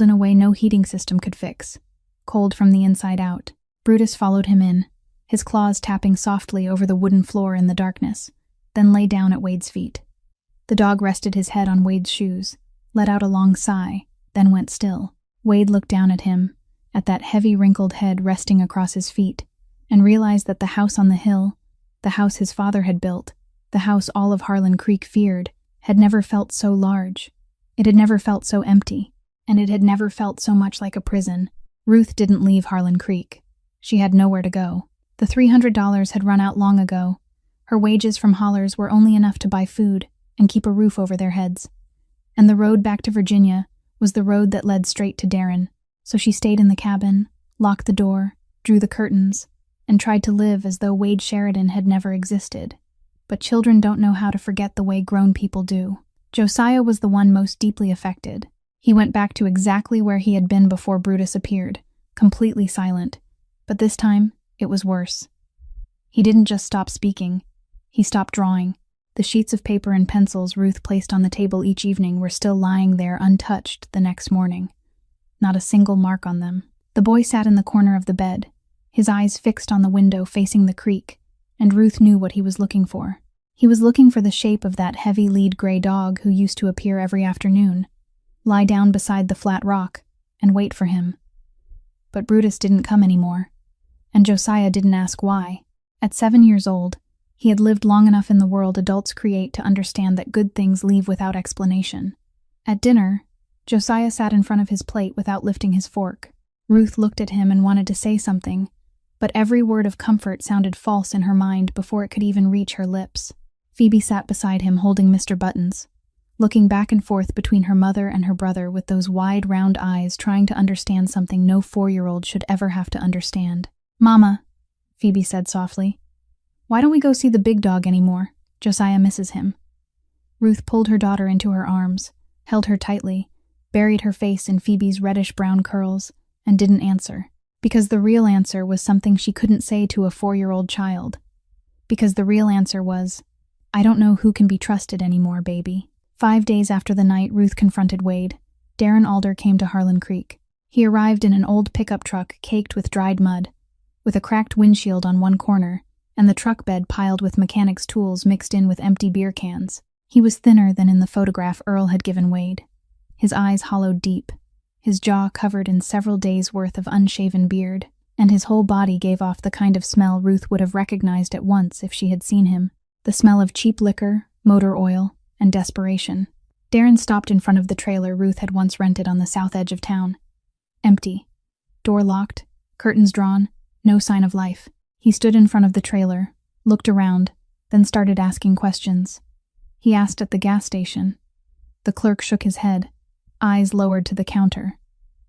[SPEAKER 1] in a way no heating system could fix, cold from the inside out. Brutus followed him in, his claws tapping softly over the wooden floor in the darkness, then lay down at Wade's feet. The dog rested his head on Wade's shoes, let out a long sigh, then went still. Wade looked down at him, at that heavy wrinkled head resting across his feet, and realized that the house on the hill, the house his father had built, the house all of Harlan Creek feared, had never felt so large. It had never felt so empty, and it had never felt so much like a prison. Ruth didn't leave Harlan Creek. She had nowhere to go. The $300 had run out long ago. Her wages from haulers were only enough to buy food and keep a roof over their heads. And the road back to Virginia was the road that led straight to Darren. So she stayed in the cabin, locked the door, drew the curtains, and tried to live as though Wade Sheridan had never existed. But children don't know how to forget the way grown people do. Josiah was the one most deeply affected. He went back to exactly where he had been before Brutus appeared, completely silent. But this time, it was worse. He didn't just stop speaking. He stopped drawing. The sheets of paper and pencils Ruth placed on the table each evening were still lying there untouched the next morning. Not a single mark on them. The boy sat in the corner of the bed, his eyes fixed on the window facing the creek, and Ruth knew what he was looking for. He was looking for the shape of that heavy lead gray dog who used to appear every afternoon, lie down beside the flat rock, and wait for him. But Brutus didn't come anymore, and Josiah didn't ask why. At 7 years old, he had lived long enough in the world adults create to understand that good things leave without explanation. At dinner, Josiah sat in front of his plate without lifting his fork. Ruth looked at him and wanted to say something, but every word of comfort sounded false in her mind before it could even reach her lips. Phoebe sat beside him holding Mr. Buttons, looking back and forth between her mother and her brother with those wide, round eyes trying to understand something no 4-year-old should ever have to understand. "Mama," Phoebe said softly, "why don't we go see the big dog anymore? Josiah misses him." Ruth pulled her daughter into her arms, held her tightly, buried her face in Phoebe's reddish-brown curls, and didn't answer. Because the real answer was something she couldn't say to a 4-year-old child. Because the real answer was, "I don't know who can be trusted anymore, baby." 5 days after the night Ruth confronted Wade, Darren Alder came to Harlan Creek. He arrived in an old pickup truck caked with dried mud, with a cracked windshield on one corner, and the truck bed piled with mechanics' tools mixed in with empty beer cans. He was thinner than in the photograph Earl had given Wade. His eyes hollowed deep, his jaw covered in several days' worth of unshaven beard, and his whole body gave off the kind of smell Ruth would have recognized at once if she had seen him. The smell of cheap liquor, motor oil, and desperation. Darren stopped in front of the trailer Ruth had once rented on the south edge of town. Empty. Door locked, curtains drawn, no sign of life. He stood in front of the trailer, looked around, then started asking questions. He asked at the gas station. The clerk shook his head, eyes lowered to the counter.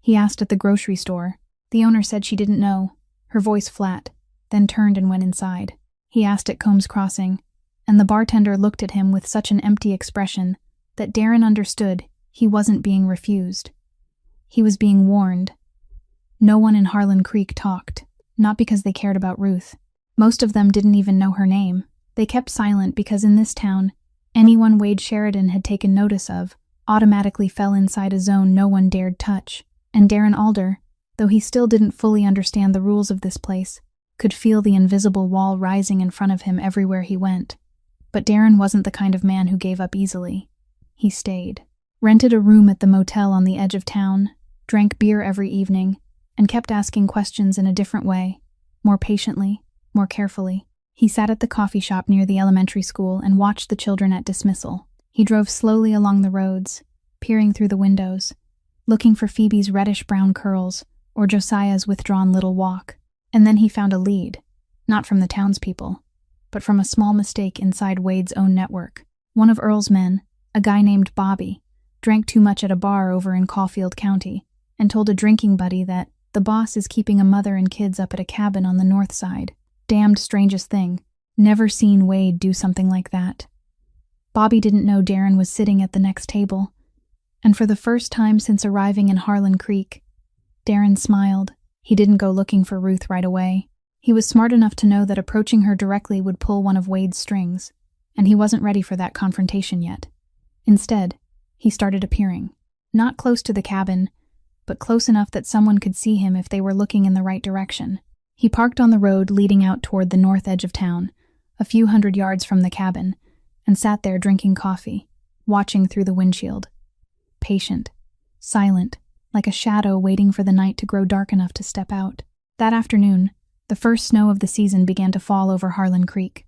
[SPEAKER 1] He asked at the grocery store. The owner said she didn't know, her voice flat, then turned and went inside. He asked at Combs Crossing, and the bartender looked at him with such an empty expression that Darren understood he wasn't being refused. He was being warned. No one in Harlan Creek talked, not because they cared about Ruth. Most of them didn't even know her name. They kept silent because in this town, anyone Wade Sheridan had taken notice of automatically fell inside a zone no one dared touch, and Darren Alder, though he still didn't fully understand the rules of this place, could feel the invisible wall rising in front of him everywhere he went. But Darren wasn't the kind of man who gave up easily. He stayed, rented a room at the motel on the edge of town, drank beer every evening, and kept asking questions in a different way, more patiently, more carefully. He sat at the coffee shop near the elementary school and watched the children at dismissal. He drove slowly along the roads, peering through the windows, looking for Phoebe's reddish-brown curls or Josiah's withdrawn little walk. And then he found a lead, not from the townspeople, but from a small mistake inside Wade's own network. One of Earl's men, a guy named Bobby, drank too much at a bar over in Caulfield County and told a drinking buddy that the boss is keeping a mother and kids up at a cabin on the north side. Damned strangest thing. Never seen Wade do something like that. Bobby didn't know Darren was sitting at the next table, and for the first time since arriving in Harlan Creek, Darren smiled. He didn't go looking for Ruth right away. He was smart enough to know that approaching her directly would pull one of Wade's strings, and he wasn't ready for that confrontation yet. Instead, he started appearing, not close to the cabin, but close enough that someone could see him if they were looking in the right direction. He parked on the road leading out toward the north edge of town, a few hundred yards from the cabin, and sat there drinking coffee, watching through the windshield. Patient, silent, like a shadow waiting for the night to grow dark enough to step out. That afternoon, the first snow of the season began to fall over Harlan Creek.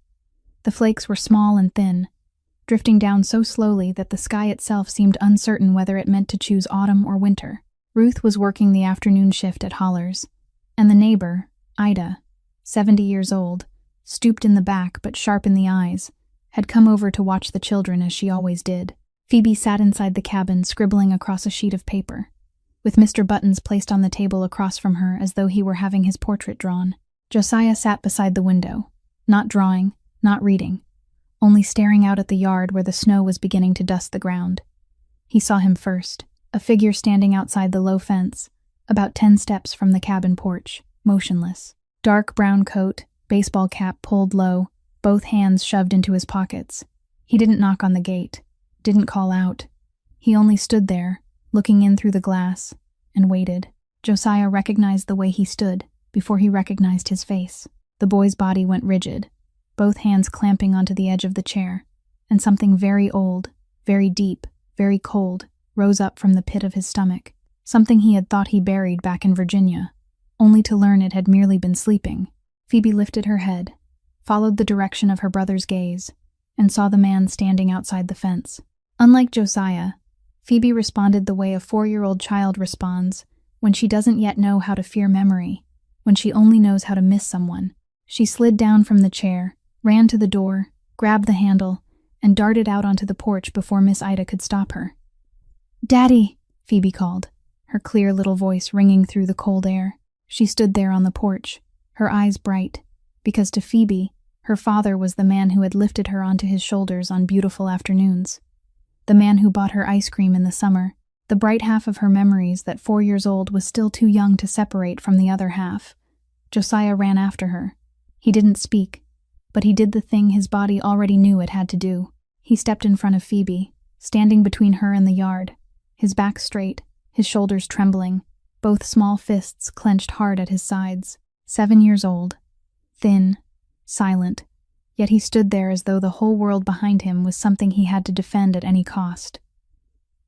[SPEAKER 1] The flakes were small and thin, drifting down so slowly that the sky itself seemed uncertain whether it meant to choose autumn or winter. Ruth was working the afternoon shift at Hollers, and the neighbor, Ida, 70 years old, stooped in the back but sharp in the eyes, had come over to watch the children as she always did. Phoebe sat inside the cabin scribbling across a sheet of paper, with Mr. Buttons placed on the table across from her as though he were having his portrait drawn. Josiah sat beside the window, not drawing, not reading, only staring out at the yard where the snow was beginning to dust the ground. He saw him first, a figure standing outside the low fence, about 10 steps from the cabin porch, motionless. Dark brown coat, baseball cap pulled low, both hands shoved into his pockets. He didn't knock on the gate, didn't call out. He only stood there, looking in through the glass, and waited. Josiah recognized the way he stood before he recognized his face. The boy's body went rigid, both hands clamping onto the edge of the chair, and something very old, very deep, very cold rose up from the pit of his stomach, something he had thought he buried back in Virginia, only to learn it had merely been sleeping. Phoebe lifted her head, followed the direction of her brother's gaze, and saw the man standing outside the fence. Unlike Josiah, Phoebe responded the way a 4-year-old child responds when she doesn't yet know how to fear memory, when she only knows how to miss someone. She slid down from the chair, ran to the door, grabbed the handle, and darted out onto the porch before Miss Ida could stop her. "Daddy," Phoebe called, her clear little voice ringing through the cold air. She stood there on the porch, her eyes bright, because to Phoebe, her father was the man who had lifted her onto his shoulders on beautiful afternoons. The man who bought her ice cream in the summer, the bright half of her memories that 4 years old was still too young to separate from the other half. Josiah ran after her. He didn't speak, but he did the thing his body already knew it had to do. He stepped in front of Phoebe, standing between her and the yard, his back straight, his shoulders trembling, both small fists clenched hard at his sides. 7 years old, thin, silent, yet he stood there as though the whole world behind him was something he had to defend at any cost.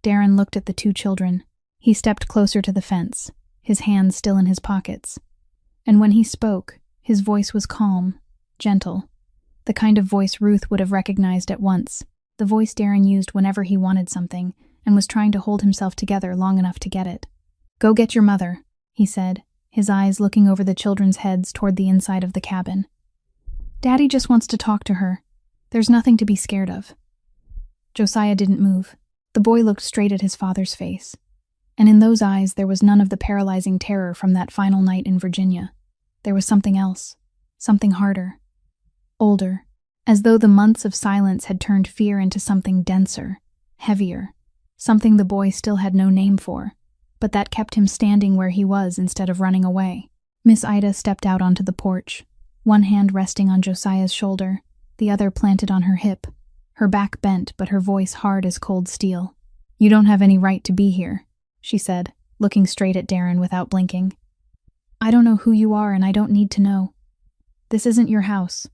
[SPEAKER 1] Darren looked at the 2 children. He stepped closer to the fence, his hands still in his pockets. And when he spoke, his voice was calm, gentle. The kind of voice Ruth would have recognized at once, the voice Darren used whenever he wanted something and was trying to hold himself together long enough to get it. "Go get your mother," he said, his eyes looking over the children's heads toward the inside of the cabin. "Daddy just wants to talk to her. There's nothing to be scared of." Josiah didn't move. The boy looked straight at his father's face. And in those eyes there was none of the paralyzing terror from that final night in Virginia. There was something else, something harder, older, as though the months of silence had turned fear into something denser, heavier, something the boy still had no name for, but that kept him standing where he was instead of running away. Miss Ida stepped out onto the porch, one hand resting on Josiah's shoulder, the other planted on her hip, her back bent but her voice hard as cold steel. "You don't have any right to be here," she said, looking straight at Darren without blinking. "I don't know who you are and I don't need to know. This isn't your house.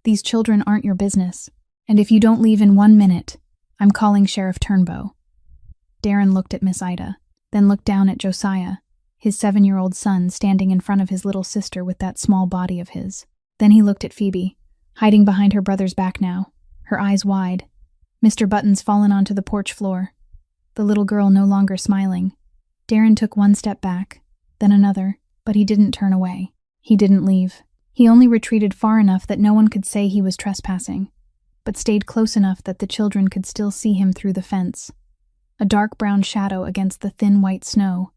[SPEAKER 1] These children aren't your business. And if you don't leave in 1 minute, I'm calling Sheriff Turnbow." Darren looked at Miss Ida, then looked down at Josiah, his 7-year-old son standing in front of his little sister with that small body of his. Then he looked at Phoebe, hiding behind her brother's back now, her eyes wide, Mr. Buttons fallen onto the porch floor, the little girl no longer smiling. Darren took one step back, then another, but he didn't turn away. He didn't leave. He only retreated far enough that no one could say he was trespassing, but stayed close enough that the children could still see him through the fence. A dark brown shadow against the thin white snow,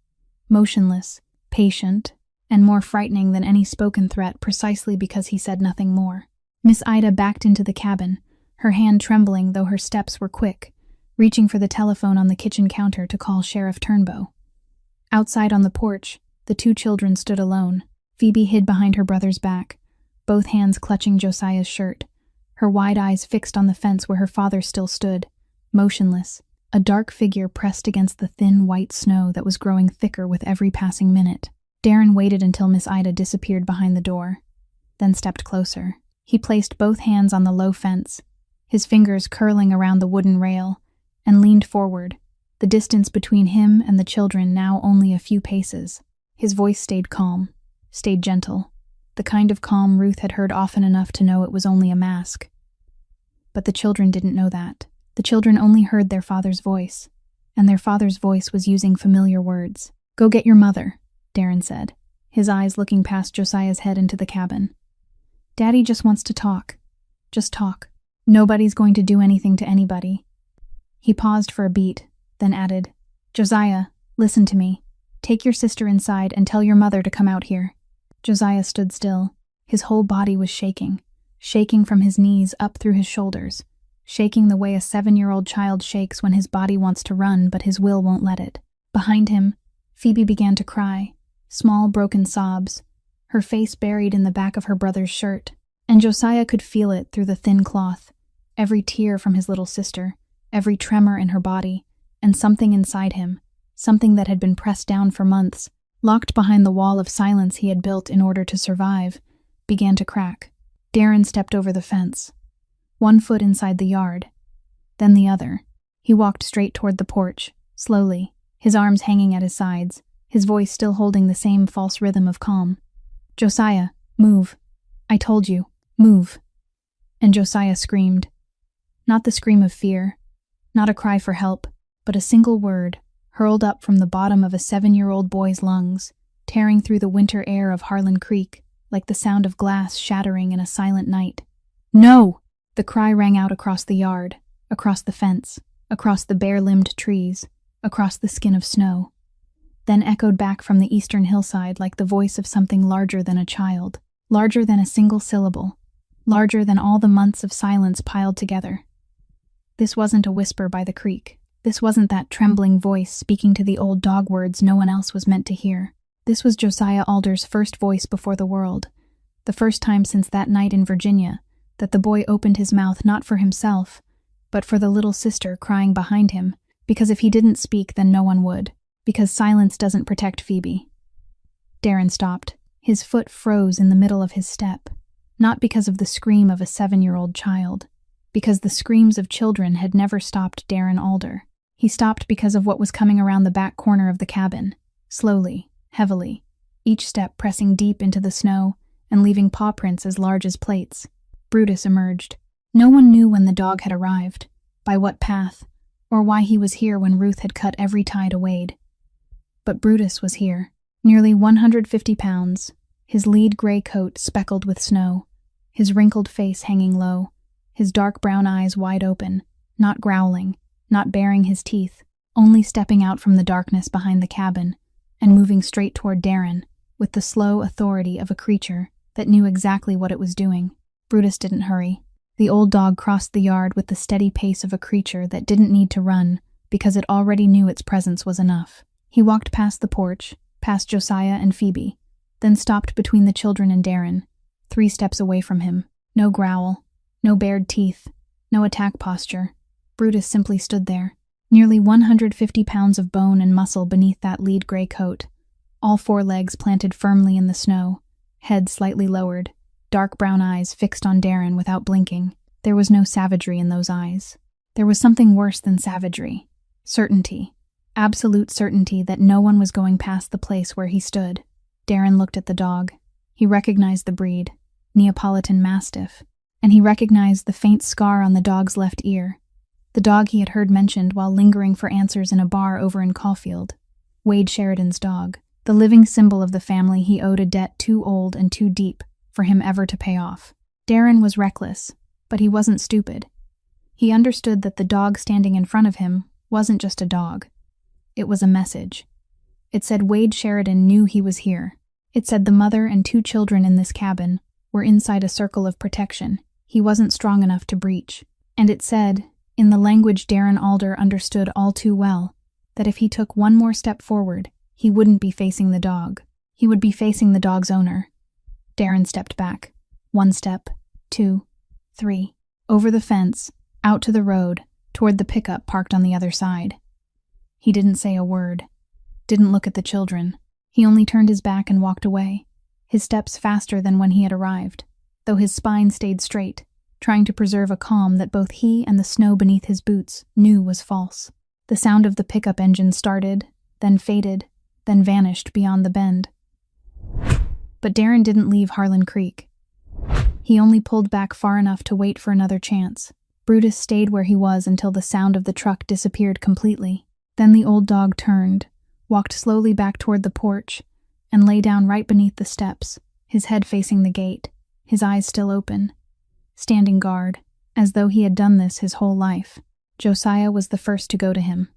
[SPEAKER 1] motionless, patient, and more frightening than any spoken threat precisely because he said nothing more. Miss Ida backed into the cabin, her hand trembling though her steps were quick, reaching for the telephone on the kitchen counter to call Sheriff Turnbow. Outside on the porch, the two children stood alone. Phoebe hid behind her brother's back, both hands clutching Josiah's shirt, her wide eyes fixed on the fence where her father still stood, motionless, a dark figure pressed against the thin white snow that was growing thicker with every passing minute. Darren waited until Miss Ida disappeared behind the door, then stepped closer. He placed both hands on the low fence, his fingers curling around the wooden rail, and leaned forward, the distance between him and the children now only a few paces. His voice stayed calm, stayed gentle, the kind of calm Ruth had heard often enough to know it was only a mask. But the children didn't know that. The children only heard their father's voice, and their father's voice was using familiar words. "Go get your mother," Darren said, his eyes looking past Josiah's head into the cabin. "Daddy just wants to talk. Just talk. Nobody's going to do anything to anybody." He paused for a beat, then added, "Josiah, listen to me. Take your sister inside and tell your mother to come out here." Josiah stood still. His whole body was shaking, shaking from his knees up through his shoulders, shaking the way a 7-year-old child shakes when his body wants to run but his will won't let it. Behind him, Phoebe began to cry, small broken sobs, her face buried in the back of her brother's shirt, and Josiah could feel it through the thin cloth, every tear from his little sister, every tremor in her body, and something inside him, something that had been pressed down for months, locked behind the wall of silence he had built in order to survive, began to crack. Darren stepped over the fence, one foot inside the yard, then the other. He walked straight toward the porch, slowly, his arms hanging at his sides, his voice still holding the same false rhythm of calm. "Josiah, move. I told you, move." And Josiah screamed. Not the scream of fear, not a cry for help, but a single word, hurled up from the bottom of a 7-year-old boy's lungs, tearing through the winter air of Harlan Creek, like the sound of glass shattering in a silent night. "No!" The cry rang out across the yard, across the fence, across the bare-limbed trees, across the skin of snow, then echoed back from the eastern hillside like the voice of something larger than a child, larger than a single syllable, larger than all the months of silence piled together. This wasn't a whisper by the creek. This wasn't that trembling voice speaking to the old dog words no one else was meant to hear. This was Josiah Alder's first voice before the world, the first time since that night in Virginia that the boy opened his mouth not for himself, but for the little sister crying behind him, because if he didn't speak then no one would, because silence doesn't protect Phoebe. Darren stopped. His foot froze in the middle of his step, not because of the scream of a 7-year-old child, because the screams of children had never stopped Darren Alder. He stopped because of what was coming around the back corner of the cabin, slowly, heavily, each step pressing deep into the snow and leaving paw prints as large as plates. Brutus emerged. No one knew when the dog had arrived, by what path, or why he was here when Ruth had cut every tie to Wade. But Brutus was here, nearly 150 pounds, his lead gray coat speckled with snow, his wrinkled face hanging low, his dark brown eyes wide open, not growling, not baring his teeth, only stepping out from the darkness behind the cabin and moving straight toward Darren with the slow authority of a creature that knew exactly what it was doing. Brutus didn't hurry. The old dog crossed the yard with the steady pace of a creature that didn't need to run because it already knew its presence was enough. He walked past the porch, past Josiah and Phoebe, then stopped between the children and Darren, 3 steps away from him. No growl, no bared teeth, no attack posture. Brutus simply stood there, nearly 150 pounds of bone and muscle beneath that lead gray coat, all 4 legs planted firmly in the snow, head slightly lowered, dark brown eyes fixed on Darren without blinking. There was no savagery in those eyes. There was something worse than savagery. Certainty. Absolute certainty that no one was going past the place where he stood. Darren looked at the dog. He recognized the breed, Neapolitan Mastiff, and he recognized the faint scar on the dog's left ear, the dog he had heard mentioned while lingering for answers in a bar over in Caulfield. Wade Sheridan's dog, the living symbol of the family he owed a debt too old and too deep for him ever to pay off. Darren was reckless, but he wasn't stupid. He understood that the dog standing in front of him wasn't just a dog. It was a message. It said Wade Sheridan knew he was here. It said the mother and 2 children in this cabin were inside a circle of protection he wasn't strong enough to breach. And it said, in the language Darren Alder understood all too well, that if he took one more step forward, he wouldn't be facing the dog. He would be facing the dog's owner. Darren stepped back. 1 step, 2, 3. Over the fence, out to the road, toward the pickup parked on the other side. He didn't say a word. Didn't look at the children. He only turned his back and walked away, his steps faster than when he had arrived, though his spine stayed straight, trying to preserve a calm that both he and the snow beneath his boots knew was false. The sound of the pickup engine started, then faded, then vanished beyond the bend. But Darren didn't leave Harlan Creek. He only pulled back far enough to wait for another chance. Brutus stayed where he was until the sound of the truck disappeared completely. Then the old dog turned, walked slowly back toward the porch, and lay down right beneath the steps, his head facing the gate, his eyes still open, standing guard, as though he had done this his whole life. Josiah was the first to go to him.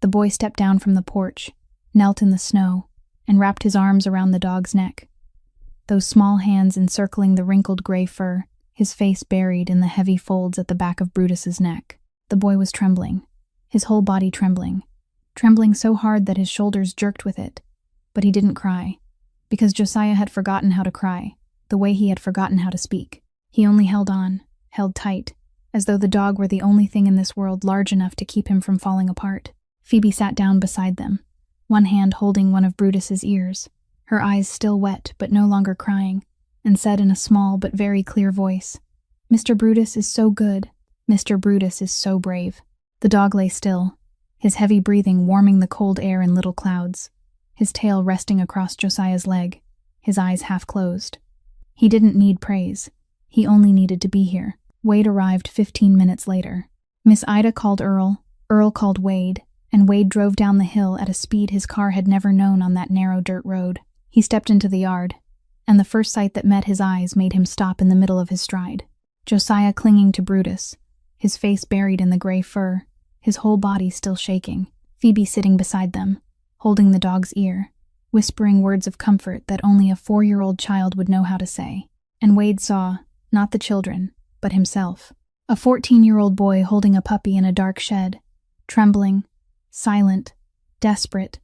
[SPEAKER 1] The boy stepped down from the porch, knelt in the snow, and wrapped his arms around the dog's neck. Those small hands encircling the wrinkled gray fur, his face buried in the heavy folds at the back of Brutus's neck. The boy was trembling, his whole body trembling so hard that his shoulders jerked with it. But he didn't cry, because Josiah had forgotten how to cry, the way he had forgotten how to speak. He only held on, held tight, as though the dog were the only thing in this world large enough to keep him from falling apart. Phoebe sat down beside them, one hand holding one of Brutus's ears, her eyes still wet but no longer crying, and said in a small but very clear voice, "Mr. Brutus is so good. Mr. Brutus is so brave." The dog lay still, his heavy breathing warming the cold air in little clouds, his tail resting across Josiah's leg, his eyes half closed. He didn't need praise. He only needed to be here. Wade arrived 15 minutes later. Miss Ida called Earl called Wade, and Wade drove down the hill at a speed his car had never known on that narrow dirt road. He stepped into the yard, and the first sight that met his eyes made him stop in the middle of his stride. Josiah clinging to Brutus, his face buried in the gray fur, his whole body still shaking. Phoebe sitting beside them, holding the dog's ear, whispering words of comfort that only a 4-year-old child would know how to say. And Wade saw, not the children, but himself. A 14-year-old boy holding a puppy in a dark shed, trembling, silent, desperate,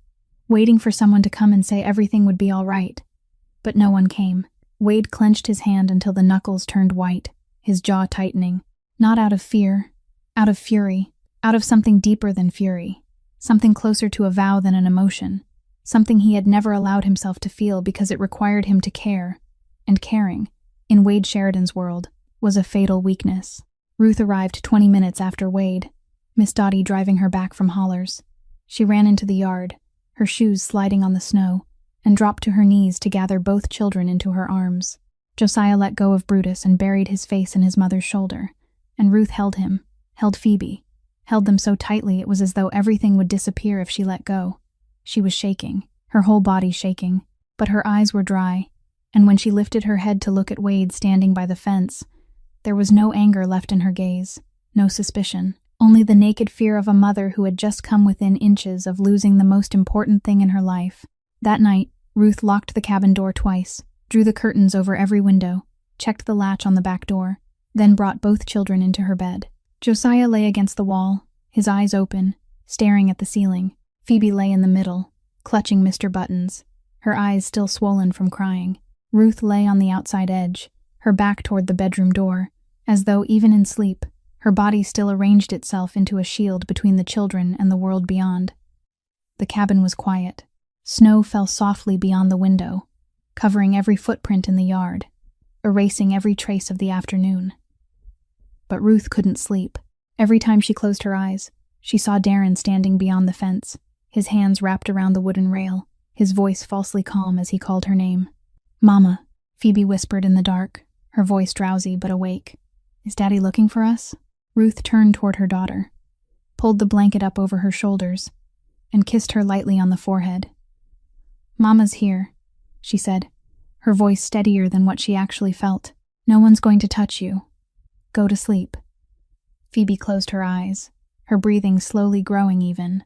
[SPEAKER 1] waiting for someone to come and say everything would be all right. But no one came. Wade clenched his hand until the knuckles turned white, his jaw tightening. Not out of fear, out of fury, out of something deeper than fury, something closer to a vow than an emotion, something he had never allowed himself to feel because it required him to care, and caring, in Wade Sheridan's world, was a fatal weakness. Ruth arrived 20 minutes after Wade, Miss Dottie driving her back from Hollers. She ran into the yard, her shoes sliding on the snow, and dropped to her knees to gather both children into her arms. Josiah let go of Brutus and buried his face in his mother's shoulder, and Ruth held him, held Phoebe, held them so tightly it was as though everything would disappear if she let go. She was shaking, her whole body shaking, but her eyes were dry, and when she lifted her head to look at Wade standing by the fence, there was no anger left in her gaze, no suspicion, only the naked fear of a mother who had just come within inches of losing the most important thing in her life. That night, Ruth locked the cabin door twice, drew the curtains over every window, checked the latch on the back door, then brought both children into her bed. Josiah lay against the wall, his eyes open, staring at the ceiling. Phoebe lay in the middle, clutching Mr. Buttons, her eyes still swollen from crying. Ruth lay on the outside edge, her back toward the bedroom door, as though, even in sleep, her body still arranged itself into a shield between the children and the world beyond. The cabin was quiet. Snow fell softly beyond the window, covering every footprint in the yard, erasing every trace of the afternoon. But Ruth couldn't sleep. Every time she closed her eyes, she saw Darren standing beyond the fence, his hands wrapped around the wooden rail, his voice falsely calm as he called her name. "Mama," Phoebe whispered in the dark, her voice drowsy but awake. "Is Daddy looking for us?" Ruth turned toward her daughter, pulled the blanket up over her shoulders, and kissed her lightly on the forehead. "Mama's here," she said, her voice steadier than what she actually felt. "No one's going to touch you. Go to sleep." Phoebe closed her eyes, her breathing slowly growing even.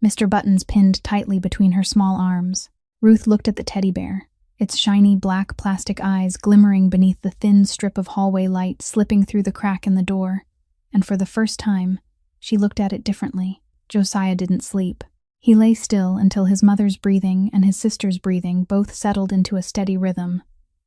[SPEAKER 1] Mr. Buttons pinned tightly between her small arms. Ruth looked at the teddy bear, its shiny black plastic eyes glimmering beneath the thin strip of hallway light slipping through the crack in the door, and for the first time, she looked at it differently. Josiah didn't sleep. He lay still until his mother's breathing and his sister's breathing both settled into a steady rhythm,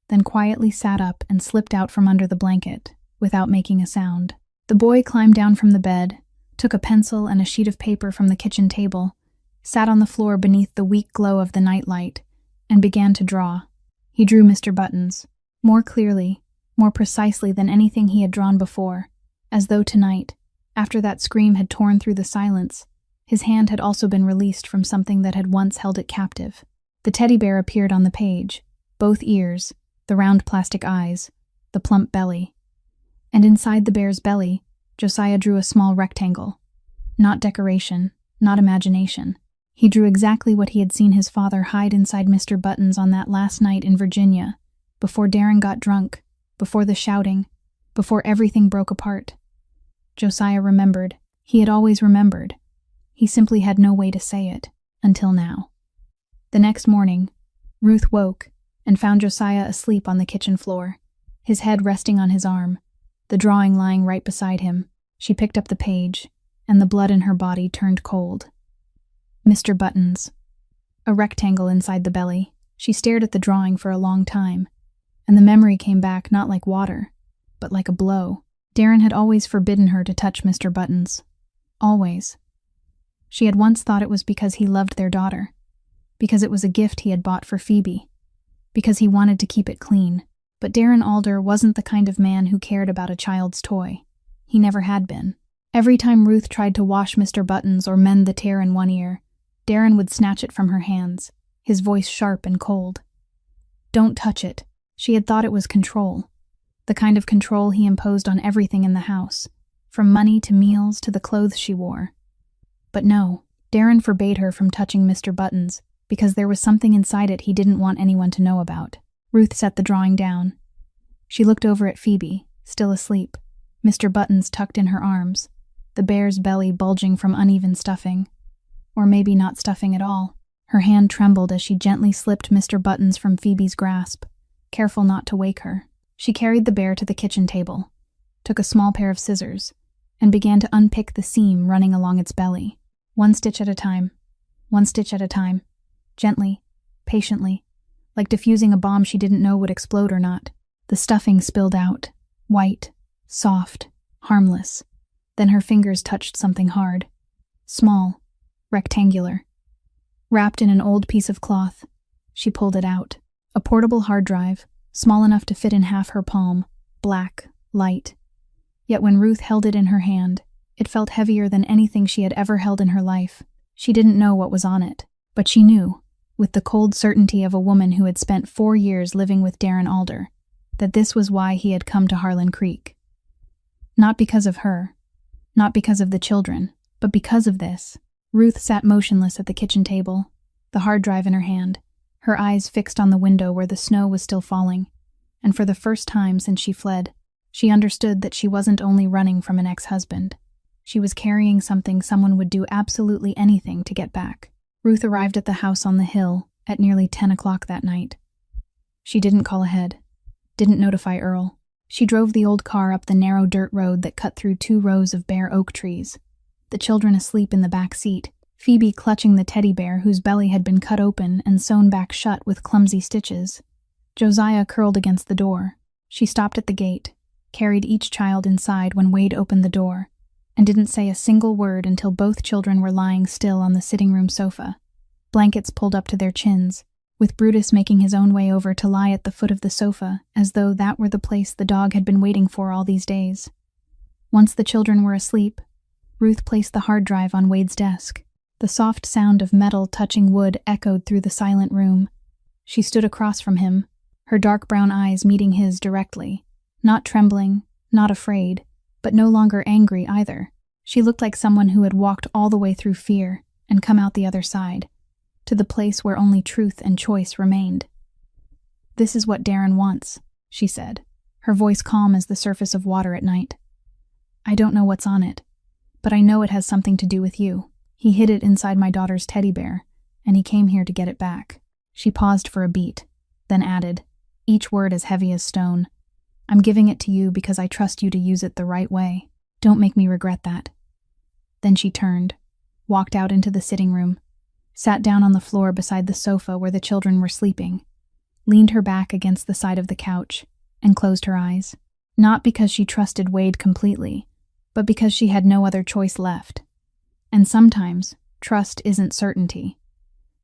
[SPEAKER 1] then quietly sat up and slipped out from under the blanket, without making a sound. The boy climbed down from the bed, took a pencil and a sheet of paper from the kitchen table, sat on the floor beneath the weak glow of the nightlight, and began to draw. He drew Mr. Buttons, more clearly, more precisely than anything he had drawn before, as though tonight, after that scream had torn through the silence, his hand had also been released from something that had once held it captive. The teddy bear appeared on the page, both ears, the round plastic eyes, the plump belly. And inside the bear's belly, Josiah drew a small rectangle. Not decoration, not imagination. He drew exactly what he had seen his father hide inside Mr. Buttons on that last night in Virginia, before Darren got drunk, before the shouting, before everything broke apart. Josiah remembered. He had always remembered. He simply had no way to say it, until now. The next morning, Ruth woke and found Josiah asleep on the kitchen floor, his head resting on his arm, the drawing lying right beside him. She picked up the page, and the blood in her body turned cold. Mr. Buttons. A rectangle inside the belly. She stared at the drawing for a long time, and the memory came back not like water, but like a blow. Darren had always forbidden her to touch Mr. Buttons. Always. She had once thought it was because he loved their daughter, because it was a gift he had bought for Phoebe, because he wanted to keep it clean. But Darren Alder wasn't the kind of man who cared about a child's toy. He never had been. Every time Ruth tried to wash Mr. Buttons or mend the tear in one ear, Darren would snatch it from her hands, his voice sharp and cold. "Don't touch it." She had thought it was control, the kind of control he imposed on everything in the house, from money to meals to the clothes she wore. But no, Darren forbade her from touching Mr. Buttons, because there was something inside it he didn't want anyone to know about. Ruth set the drawing down. She looked over at Phoebe, still asleep, Mr. Buttons tucked in her arms, the bear's belly bulging from uneven stuffing. Or maybe not stuffing at all. Her hand trembled as she gently slipped Mr. Buttons from Phoebe's grasp, careful not to wake her. She carried the bear to the kitchen table, took a small pair of scissors, and began to unpick the seam running along its belly. One stitch at a time, gently, patiently, like diffusing a bomb she didn't know would explode or not. The stuffing spilled out, white, soft, harmless. Then her fingers touched something hard, small, rectangular. Wrapped in an old piece of cloth, she pulled it out. A portable hard drive, small enough to fit in half her palm, black, light. Yet when Ruth held it in her hand, It felt heavier than anything she had ever held in her life. She didn't know what was on it, but she knew, with the cold certainty of a woman who had spent 4 years living with Darren Alder, that this was why he had come to Harlan Creek. Not because of her, not because of the children, but because of this. Ruth sat motionless at the kitchen table, the hard drive in her hand, her eyes fixed on the window where the snow was still falling, and for the first time since she fled, she understood that she wasn't only running from an ex-husband. She was carrying something someone would do absolutely anything to get back. Ruth arrived at the house on the hill at nearly 10 o'clock that night. She didn't call ahead, didn't notify Earl. She drove the old car up the narrow dirt road that cut through 2 rows of bare oak trees, the children asleep in the back seat, Phoebe clutching the teddy bear whose belly had been cut open and sewn back shut with clumsy stitches. Josiah curled against the door. She stopped at the gate, carried each child inside when Wade opened the door, and didn't say a single word until both children were lying still on the sitting room sofa, blankets pulled up to their chins, with Brutus making his own way over to lie at the foot of the sofa as though that were the place the dog had been waiting for all these days. Once the children were asleep, Ruth placed the hard drive on Wade's desk. The soft sound of metal touching wood echoed through the silent room. She stood across from him, her dark brown eyes meeting his directly, not trembling, not afraid, but no longer angry either. She looked like someone who had walked all the way through fear and come out the other side, to the place where only truth and choice remained. "This is what Darren wants," she said, her voice calm as the surface of water at night. "I don't know what's on it, but I know it has something to do with you. He hid it inside my daughter's teddy bear, and he came here to get it back." She paused for a beat, then added, each word as heavy as stone, "I'm giving it to you because I trust you to use it the right way. Don't make me regret that." Then she turned, walked out into the sitting room, sat down on the floor beside the sofa where the children were sleeping, leaned her back against the side of the couch, and closed her eyes. Not because she trusted Wade completely, but because she had no other choice left. And sometimes, trust isn't certainty.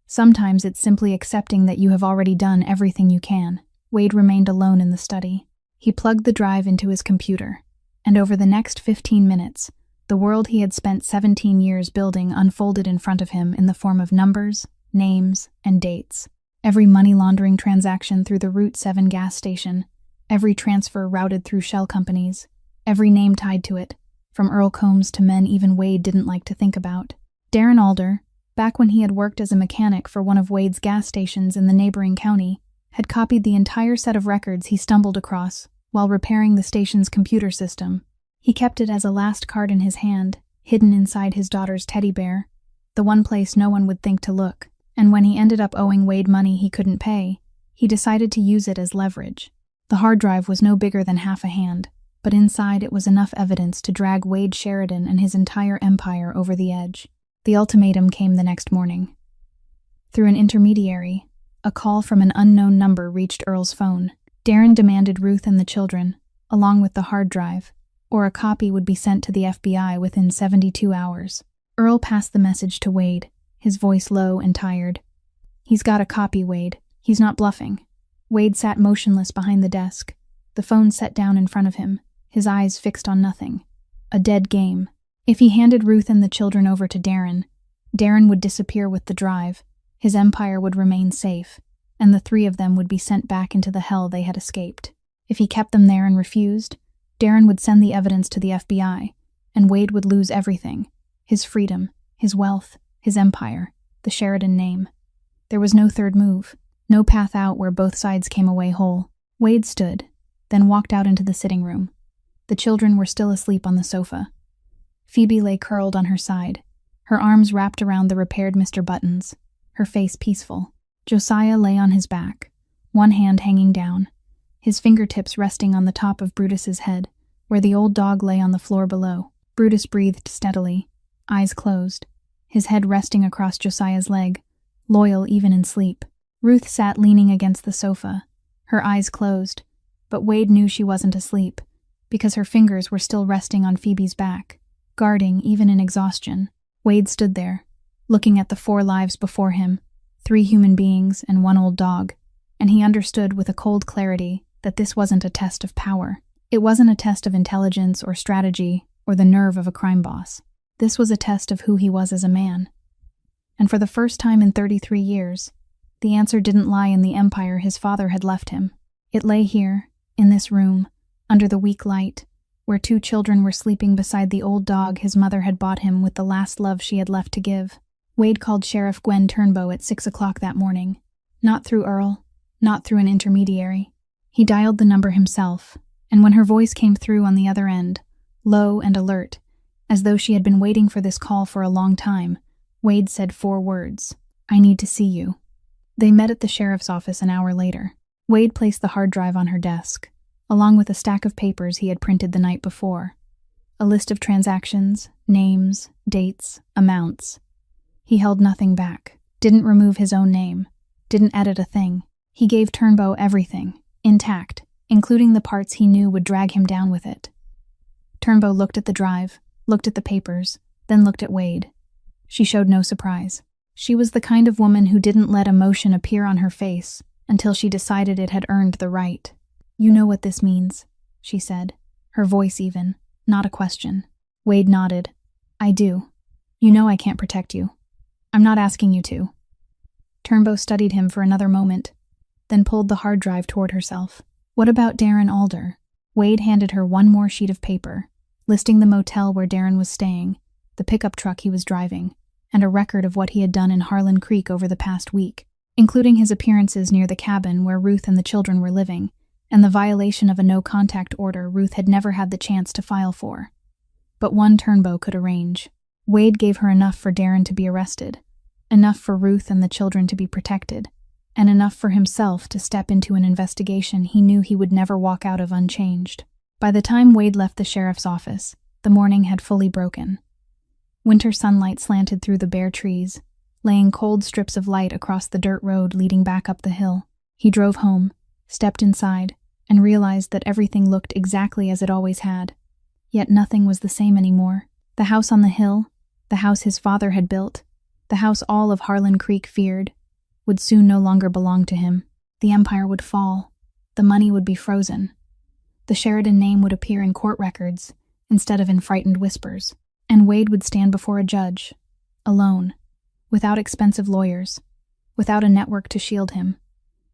[SPEAKER 1] Sometimes it's simply accepting that you have already done everything you can. Wade remained alone in the study. He plugged the drive into his computer, and over the next 15 minutes, the world he had spent 17 years building unfolded in front of him in the form of numbers, names, and dates. Every money laundering transaction through the Route 7 gas station, every transfer routed through shell companies, every name tied to it, from Earl Combs to men even Wade didn't like to think about. Darren Alder, back when he had worked as a mechanic for one of Wade's gas stations in the neighboring county, had copied the entire set of records he stumbled across while repairing the station's computer system. He kept it as a last card in his hand, hidden inside his daughter's teddy bear, the one place no one would think to look. And when he ended up owing Wade money he couldn't pay, he decided to use it as leverage. The hard drive was no bigger than half a hand, but inside it was enough evidence to drag Wade Sheridan and his entire empire over the edge. The ultimatum came the next morning. Through an intermediary, a call from an unknown number reached Earl's phone. Darren demanded Ruth and the children, along with the hard drive, or a copy would be sent to the FBI within 72 hours. Earl passed the message to Wade, his voice low and tired. "He's got a copy, Wade. He's not bluffing." Wade sat motionless behind the desk, the phone set down in front of him, his eyes fixed on nothing. A dead game. If he handed Ruth and the children over to Darren, Darren would disappear with the drive, his empire would remain safe, and the 3 of them would be sent back into the hell they had escaped. If he kept them there and refused, Darren would send the evidence to the FBI, and Wade would lose everything: his freedom, his wealth, his empire, the Sheridan name. There was no third move, no path out where both sides came away whole. Wade stood, then walked out into the sitting room. The children were still asleep on the sofa. Phoebe lay curled on her side, her arms wrapped around the repaired Mr. Buttons, her face peaceful. Josiah lay on his back, one hand hanging down, his fingertips resting on the top of Brutus's head, where the old dog lay on the floor below. Brutus breathed steadily, eyes closed, his head resting across Josiah's leg, loyal even in sleep. Ruth sat leaning against the sofa, her eyes closed, but Wade knew she wasn't asleep, because her fingers were still resting on Phoebe's back, guarding even in exhaustion. Wade stood there, looking at the 4 lives before him, 3 human beings and 1 old dog, and he understood with a cold clarity that this wasn't a test of power. It wasn't a test of intelligence or strategy or the nerve of a crime boss. This was a test of who he was as a man. And for the first time in 33 years, the answer didn't lie in the empire his father had left him. It lay here, in this room, under the weak light, where 2 children were sleeping beside the old dog his mother had bought him with the last love she had left to give. Wade called Sheriff Gwen Turnbow at 6 o'clock that morning. Not through Earl, not through an intermediary. He dialed the number himself, and when her voice came through on the other end, low and alert, as though she had been waiting for this call for a long time, Wade said 4 words: "I need to see you." They met at the sheriff's office an hour later. Wade placed the hard drive on her desk, along with a stack of papers he had printed the night before. A list of transactions, names, dates, amounts. He held nothing back, didn't remove his own name, didn't edit a thing. He gave Turnbow everything, intact, including the parts he knew would drag him down with it. Turnbow looked at the drive, looked at the papers, then looked at Wade. She showed no surprise. She was the kind of woman who didn't let emotion appear on her face until she decided it had earned the right. "You know what this means," she said, her voice even, not a question. Wade nodded. "I do. You know I can't protect you. I'm not asking you to." Turnbow studied him for another moment, then pulled the hard drive toward herself. "What about Darren Alder?" Wade handed her one more sheet of paper, listing the motel where Darren was staying, the pickup truck he was driving, and a record of what he had done in Harlan Creek over the past week, including his appearances near the cabin where Ruth and the children were living, and the violation of a no-contact order Ruth had never had the chance to file for. But one Turnbow could arrange. Wade gave her enough for Darren to be arrested, enough for Ruth and the children to be protected, and enough for himself to step into an investigation he knew he would never walk out of unchanged. By the time Wade left the sheriff's office, the morning had fully broken. Winter sunlight slanted through the bare trees, laying cold strips of light across the dirt road leading back up the hill. He drove home, stepped inside, and realized that everything looked exactly as it always had. Yet nothing was the same anymore. The house on the hill, the house his father had built, the house all of Harlan Creek feared, would soon no longer belong to him. The empire would fall. The money would be frozen. The Sheridan name would appear in court records instead of in frightened whispers. And Wade would stand before a judge, alone, without expensive lawyers, without a network to shield him,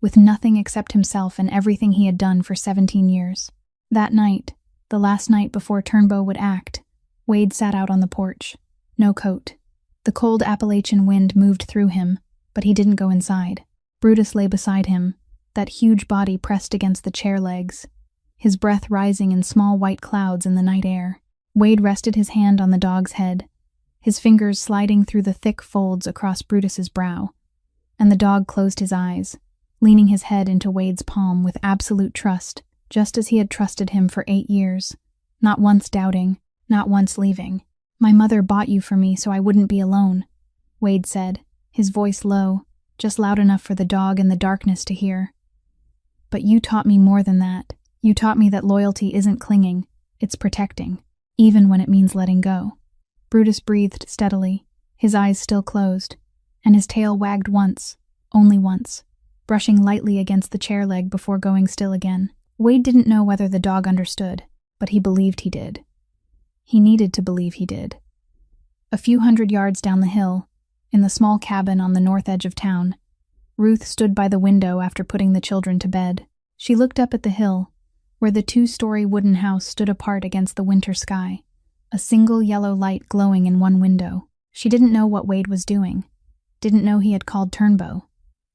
[SPEAKER 1] with nothing except himself and everything he had done for 17 years. That night, the last night before Turnbow would act, Wade sat out on the porch, no coat. The cold Appalachian wind moved through him, but he didn't go inside. Brutus lay beside him, that huge body pressed against the chair legs, his breath rising in small white clouds in the night air. Wade rested his hand on the dog's head, his fingers sliding through the thick folds across Brutus's brow, and the dog closed his eyes, leaning his head into Wade's palm with absolute trust, just as he had trusted him for 8 years, not once doubting, not once leaving. "My mother bought you for me so I wouldn't be alone," Wade said, his voice low, just loud enough for the dog in the darkness to hear. "But you taught me more than that. You taught me that loyalty isn't clinging, it's protecting, even when it means letting go." Brutus breathed steadily, his eyes still closed, and his tail wagged once, only once, brushing lightly against the chair leg before going still again. Wade didn't know whether the dog understood, but he believed he did. He needed to believe he did. A few hundred yards down the hill, in the small cabin on the north edge of town, Ruth stood by the window after putting the children to bed. She looked up at the hill, where the 2-story wooden house stood apart against the winter sky, a single yellow light glowing in one window. She didn't know what Wade was doing, didn't know he had called Turnbow,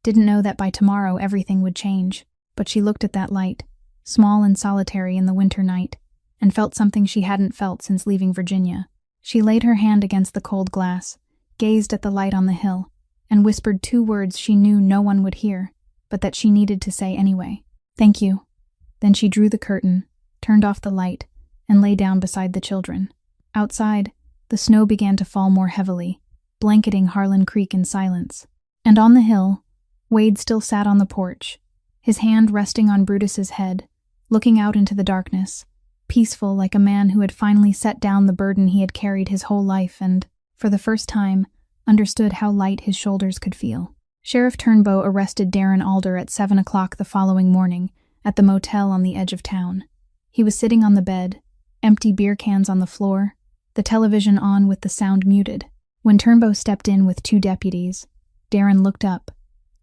[SPEAKER 1] didn't know that by tomorrow everything would change, but she looked at that light, small and solitary in the winter night, and felt something she hadn't felt since leaving Virginia. She laid her hand against the cold glass, gazed at the light on the hill, and whispered 2 words she knew no one would hear, but that she needed to say anyway. "Thank you." Then she drew the curtain, turned off the light, and lay down beside the children. Outside, the snow began to fall more heavily, blanketing Harlan Creek in silence. And on the hill, Wade still sat on the porch, his hand resting on Brutus's head, looking out into the darkness, peaceful like a man who had finally set down the burden he had carried his whole life and, for the first time, understood how light his shoulders could feel. Sheriff Turnbow arrested Darren Alder at 7 o'clock the following morning, at the motel on the edge of town. He was sitting on the bed, Empty beer cans on the floor, the television on with the sound muted. When Turnbow stepped in with 2 deputies, Darren looked up,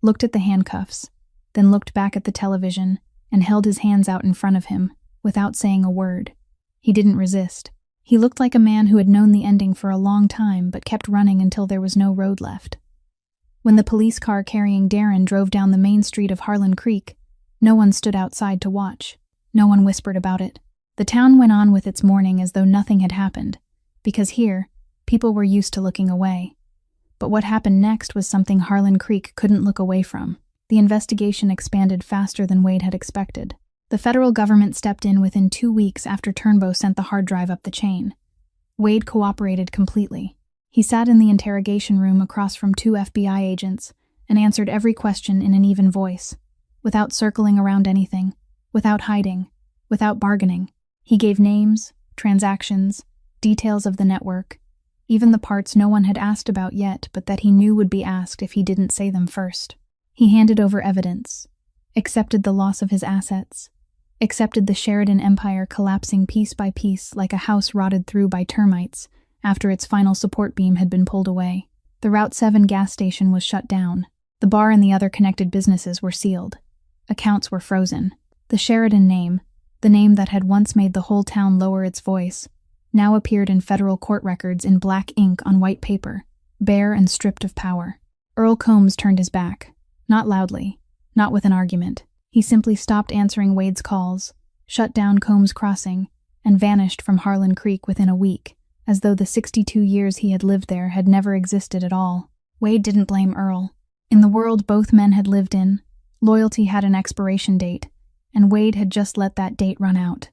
[SPEAKER 1] looked at the handcuffs, then looked back at the television and held his hands out in front of him, without saying a word. He didn't resist. He looked like a man who had known the ending for a long time but kept running until there was no road left. When the police car carrying Darren drove down the main street of Harlan Creek, no one stood outside to watch. No one whispered about it. The town went on with its morning as though nothing had happened, because here, people were used to looking away. But what happened next was something Harlan Creek couldn't look away from. The investigation expanded faster than Wade had expected. The federal government stepped in within 2 weeks after Turnbow sent the hard drive up the chain. Wade cooperated completely. He sat in the interrogation room across from 2 FBI agents and answered every question in an even voice, without circling around anything, without hiding, without bargaining. He gave names, transactions, details of the network, even the parts no one had asked about yet but that he knew would be asked if he didn't say them first. He handed over evidence, accepted the loss of his assets, accepted the Sheridan empire collapsing piece by piece like a house rotted through by termites after its final support beam had been pulled away. The Route 7 gas station was shut down. The bar and the other connected businesses were sealed. Accounts were frozen. The Sheridan name, the name that had once made the whole town lower its voice, now appeared in federal court records in black ink on white paper, bare and stripped of power. Earl Combs turned his back. Not loudly, not with an argument. He simply stopped answering Wade's calls, shut down Combs Crossing, and vanished from Harlan Creek within a week, as though the 62 years he had lived there had never existed at all. Wade didn't blame Earl. In the world both men had lived in, loyalty had an expiration date, and Wade had just let that date run out.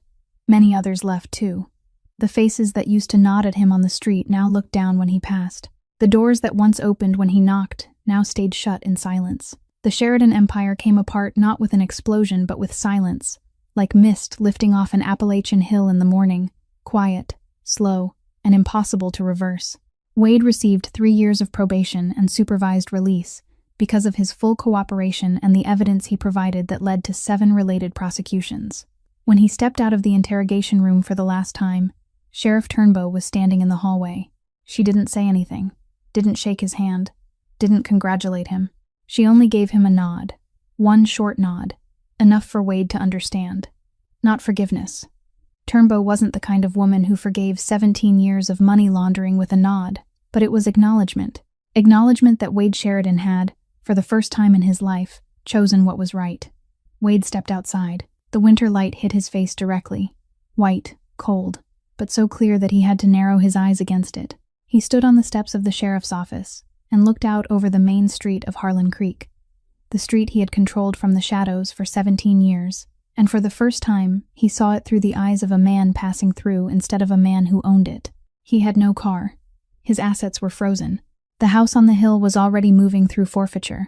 [SPEAKER 1] Many others left too. The faces that used to nod at him on the street now looked down when he passed. The doors that once opened when he knocked now stayed shut in silence. The Sheridan empire came apart not with an explosion but with silence, like mist lifting off an Appalachian hill in the morning, quiet, slow, and impossible to reverse. Wade received 3 years of probation and supervised release because of his full cooperation and the evidence he provided that led to 7 related prosecutions. When he stepped out of the interrogation room for the last time, Sheriff Turnbow was standing in the hallway. She didn't say anything, didn't shake his hand, didn't congratulate him. She only gave him a nod, one short nod, enough for Wade to understand. Not forgiveness. Turnbow wasn't the kind of woman who forgave 17 years of money laundering with a nod, but it was acknowledgement. Acknowledgement that Wade Sheridan had, for the first time in his life, chosen what was right. Wade stepped outside. The winter light hit his face directly, white, cold, but so clear that he had to narrow his eyes against it. He stood on the steps of the sheriff's office and looked out over the main street of Harlan Creek, the street he had controlled from the shadows for 17 years, and for the first time he saw it through the eyes of a man passing through instead of a man who owned it. He had no car. His assets were frozen. The house on the hill was already moving through forfeiture.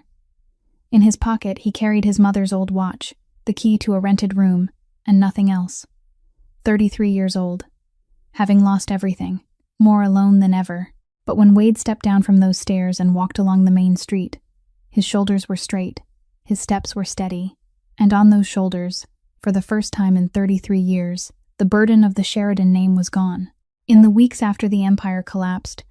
[SPEAKER 1] In his pocket he carried his mother's old watch, the key to a rented room, and nothing else. 33 years old. Having lost everything, more alone than ever. But when Wade stepped down from those stairs and walked along the main street, his shoulders were straight, his steps were steady, and on those shoulders, for the first time in 33 years, the burden of the Sheridan name was gone. In the weeks after the empire collapsed,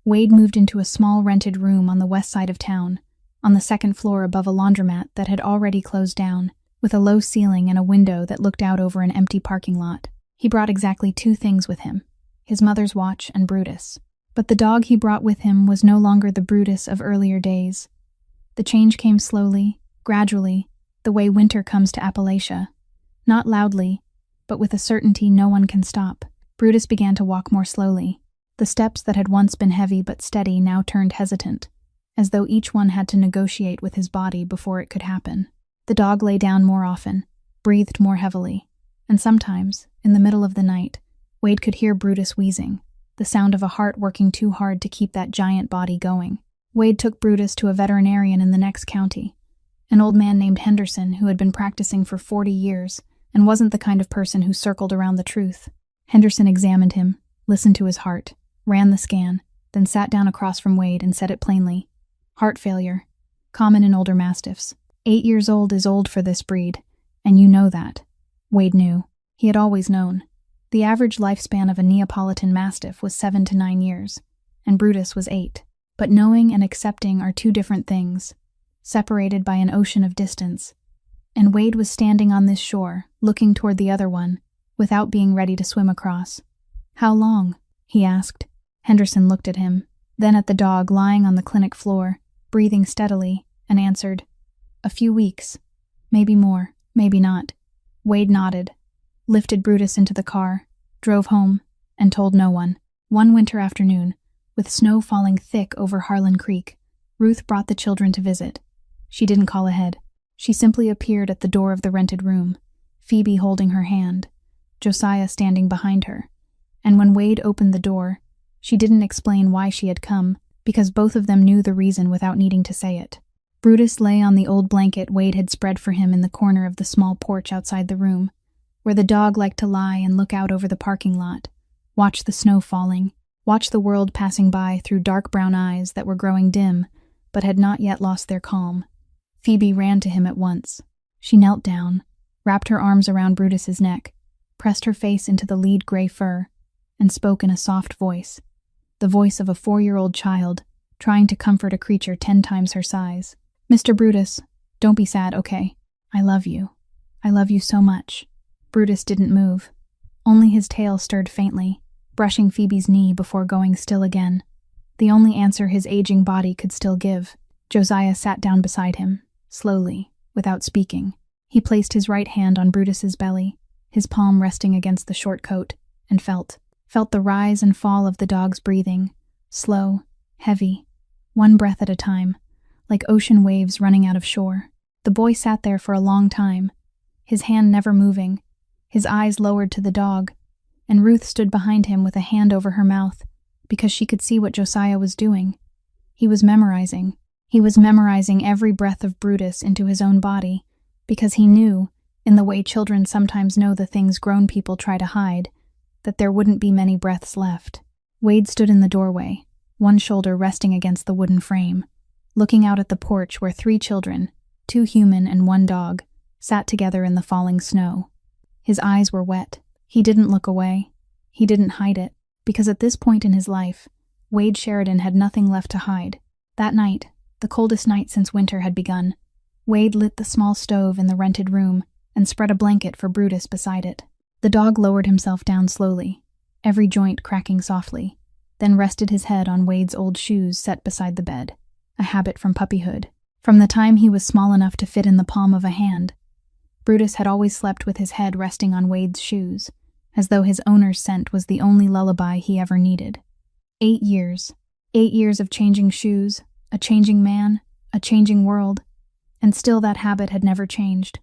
[SPEAKER 1] Wade moved into a small rented room on the west side of town, on the 2nd floor above a laundromat that had already closed down, with a low ceiling and a window that looked out over an empty parking lot. He brought exactly 2 things with him, his mother's watch and Brutus. But the dog he brought with him was no longer the Brutus of earlier days. The change came slowly, gradually, the way winter comes to Appalachia. Not loudly, but with a certainty no one can stop. Brutus began to walk more slowly. The steps that had once been heavy but steady now turned hesitant, as though each one had to negotiate with his body before it could happen. The dog lay down more often, breathed more heavily, and sometimes, in the middle of the night, Wade could hear Brutus wheezing, the sound of a heart working too hard to keep that giant body going. Wade took Brutus to a veterinarian in the next county, an old man named Henderson who had been practicing for 40 years and wasn't the kind of person who circled around the truth. Henderson examined him, listened to his heart, ran the scan, then sat down across from Wade and said it plainly. Heart failure, common in older mastiffs. 8 years old is old for this breed, and you know that. Wade knew. He had always known. The average lifespan of a Neapolitan Mastiff was 7 to 9 years, and Brutus was 8. But knowing and accepting are two different things, separated by an ocean of distance. And Wade was standing on this shore, looking toward the other one, without being ready to swim across. "How long?" he asked. Henderson looked at him, then at the dog lying on the clinic floor, breathing steadily, and answered, "A few weeks. Maybe more, maybe not." Wade nodded, lifted Brutus into the car, drove home, and told no one. One winter afternoon, with snow falling thick over Harlan Creek, Ruth brought the children to visit. She didn't call ahead. She simply appeared at the door of the rented room, Phoebe holding her hand, Josiah standing behind her. And when Wade opened the door, she didn't explain why she had come, because both of them knew the reason without needing to say it. Brutus lay on the old blanket Wade had spread for him in the corner of the small porch outside the room, where the dog liked to lie and look out over the parking lot, watch the snow falling, watch the world passing by through dark brown eyes that were growing dim but had not yet lost their calm. Phoebe ran to him at once. She knelt down, wrapped her arms around Brutus's neck, pressed her face into the lead gray fur, and spoke in a soft voice, the voice of a 4-year-old child trying to comfort a creature 10 times her size. "Mr. Brutus, don't be sad, okay? I love you. I love you so much." Brutus didn't move. Only his tail stirred faintly, brushing Phoebe's knee before going still again. The only answer his aging body could still give. Josiah sat down beside him, slowly, without speaking. He placed his right hand on Brutus's belly, his palm resting against the short coat, and felt the rise and fall of the dog's breathing, slow, heavy, one breath at a time, like ocean waves running out of shore. The boy sat there for a long time, his hand never moving, his eyes lowered to the dog, and Ruth stood behind him with a hand over her mouth, because she could see what Josiah was doing. He was memorizing. He was memorizing every breath of Brutus into his own body, because he knew, in the way children sometimes know the things grown people try to hide, that there wouldn't be many breaths left. Wade stood in the doorway, one shoulder resting against the wooden frame, looking out at the porch where 3 children, 2 human and 1 dog, sat together in the falling snow. His eyes were wet. He didn't look away. He didn't hide it, because at this point in his life, Wade Sheridan had nothing left to hide. That night, the coldest night since winter had begun, Wade lit the small stove in the rented room and spread a blanket for Brutus beside it. The dog lowered himself down slowly, every joint cracking softly, then rested his head on Wade's old shoes set beside the bed, a habit from puppyhood. From the time he was small enough to fit in the palm of a hand, Brutus had always slept with his head resting on Wade's shoes, as though his owner's scent was the only lullaby he ever needed. 8 years. 8 years of changing shoes, a changing man, a changing world, and still that habit had never changed.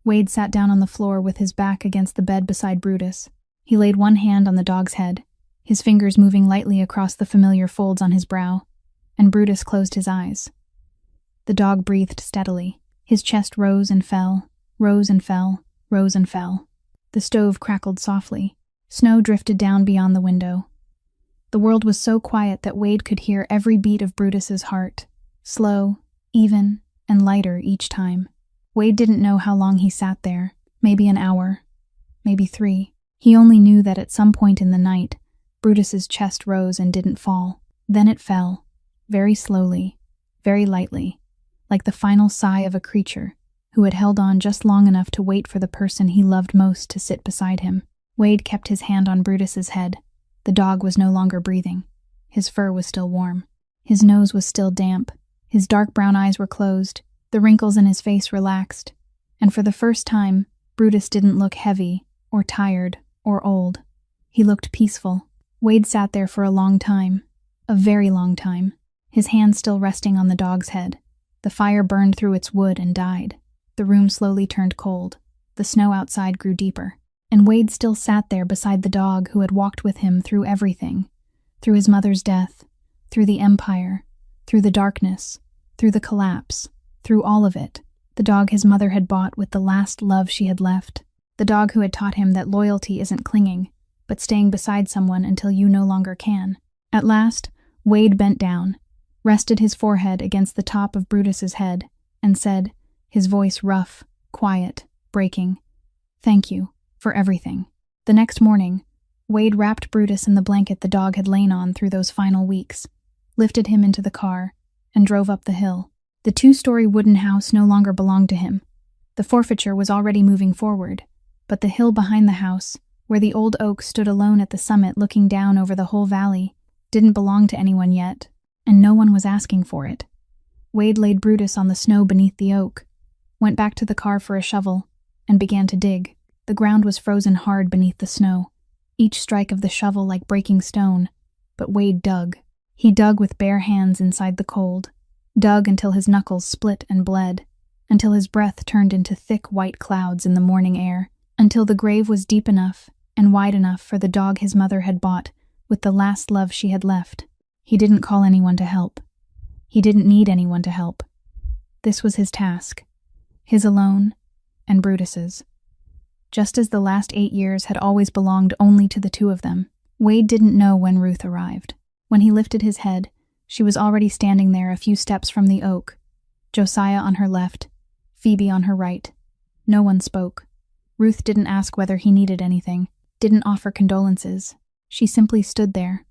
[SPEAKER 1] Wade sat down on the floor with his back against the bed beside Brutus. He laid one hand on the dog's head, his fingers moving lightly across the familiar folds on his brow, and Brutus closed his eyes. The dog breathed steadily. His chest rose and fell, rose and fell, rose and fell. The stove crackled softly. Snow drifted down beyond the window. The world was so quiet that Wade could hear every beat of Brutus's heart, slow, even, and lighter each time. Wade didn't know how long he sat there, maybe an hour, maybe 3. He only knew that at some point in the night, Brutus's chest rose and didn't fall. Then it fell, very slowly, very lightly, like the final sigh of a creature who had held on just long enough to wait for the person he loved most to sit beside him. Wade kept his hand on Brutus's head. The dog was no longer breathing. His fur was still warm. His nose was still damp. His dark brown eyes were closed. The wrinkles in his face relaxed. And for the first time, Brutus didn't look heavy, or tired, or old. He looked peaceful. Wade sat there for a long time. A very long time. His hand still resting on the dog's head. The fire burned through its wood and died. The room slowly turned cold. The snow outside grew deeper. And Wade still sat there beside the dog who had walked with him through everything. Through his mother's death, through the empire, through the darkness, through the collapse, through all of it. The dog his mother had bought with the last love she had left. The dog who had taught him that loyalty isn't clinging, but staying beside someone until you no longer can. At last, Wade bent down, rested his forehead against the top of Brutus's head, and said, his voice rough, quiet, breaking, "Thank you for everything." The next morning, Wade wrapped Brutus in the blanket the dog had lain on through those final weeks, lifted him into the car, and drove up the hill. The 2-story wooden house no longer belonged to him. The forfeiture was already moving forward, but the hill behind the house, where the old oak stood alone at the summit looking down over the whole valley, didn't belong to anyone yet, and no one was asking for it. Wade laid Brutus on the snow beneath the oak, went back to the car for a shovel, and began to dig. The ground was frozen hard beneath the snow, each strike of the shovel like breaking stone, but Wade dug. He dug with bare hands inside the cold, dug until his knuckles split and bled, until his breath turned into thick white clouds in the morning air, until the grave was deep enough and wide enough for the dog his mother had bought with the last love she had left. He didn't call anyone to help. He didn't need anyone to help. This was his task, his alone, and Brutus's. Just as the last 8 years had always belonged only to the two of them, Wade didn't know when Ruth arrived. When he lifted his head, she was already standing there a few steps from the oak, Josiah on her left, Phoebe on her right. No one spoke. Ruth didn't ask whether he needed anything, didn't offer condolences. She simply stood there,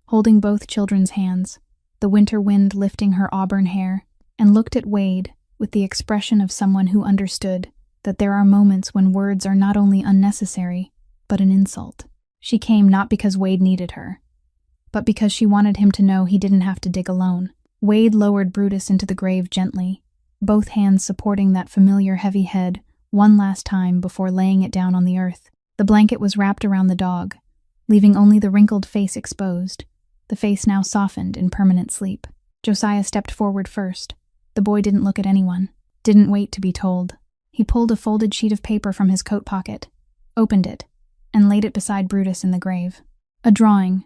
[SPEAKER 1] holding both children's hands, the winter wind lifting her auburn hair, and looked at Wade with the expression of someone who understood that there are moments when words are not only unnecessary, but an insult. She came not because Wade needed her, but because she wanted him to know he didn't have to dig alone. Wade lowered Brutus into the grave gently, both hands supporting that familiar heavy head one last time before laying it down on the earth. The blanket was wrapped around the dog, leaving only the wrinkled face exposed, the face now softened in permanent sleep. Josiah stepped forward first. The boy didn't look at anyone, didn't wait to be told. He pulled a folded sheet of paper from his coat pocket, opened it, and laid it beside Brutus in the grave. A drawing.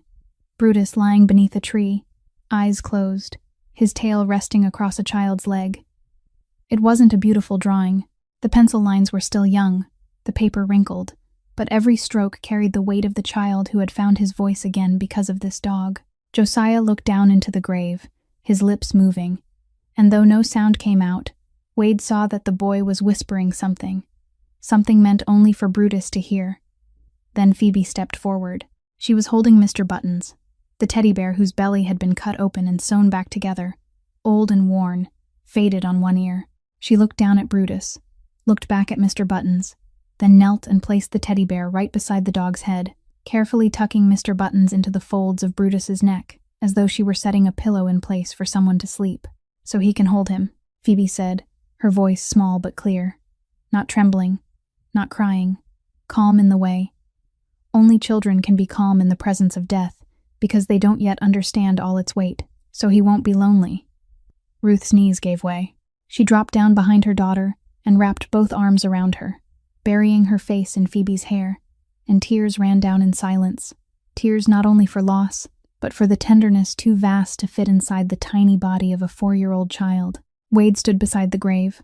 [SPEAKER 1] Brutus lying beneath a tree, eyes closed, his tail resting across a child's leg. It wasn't a beautiful drawing. The pencil lines were still young, the paper wrinkled, but every stroke carried the weight of the child who had found his voice again because of this dog. Josiah looked down into the grave, his lips moving, and though no sound came out, Wade saw that the boy was whispering something meant only for Brutus to hear. Then Phoebe stepped forward. She was holding Mr. Buttons, the teddy bear whose belly had been cut open and sewn back together, old and worn, faded on one ear. She looked down at Brutus, looked back at Mr. Buttons, then knelt and placed the teddy bear right beside the dog's head, carefully tucking Mr. Buttons into the folds of Brutus's neck, as though she were setting a pillow in place for someone to sleep. "So he can hold him," Phoebe said, her voice small but clear. Not trembling, not crying, calm in the way. Only children can be calm in the presence of death, because they don't yet understand all its weight. "So he won't be lonely." Ruth's knees gave way. She dropped down behind her daughter and wrapped both arms around her, burying her face in Phoebe's hair, and tears ran down in silence. Tears not only for loss, but for the tenderness too vast to fit inside the tiny body of a 4-year-old child. Wade stood beside the grave,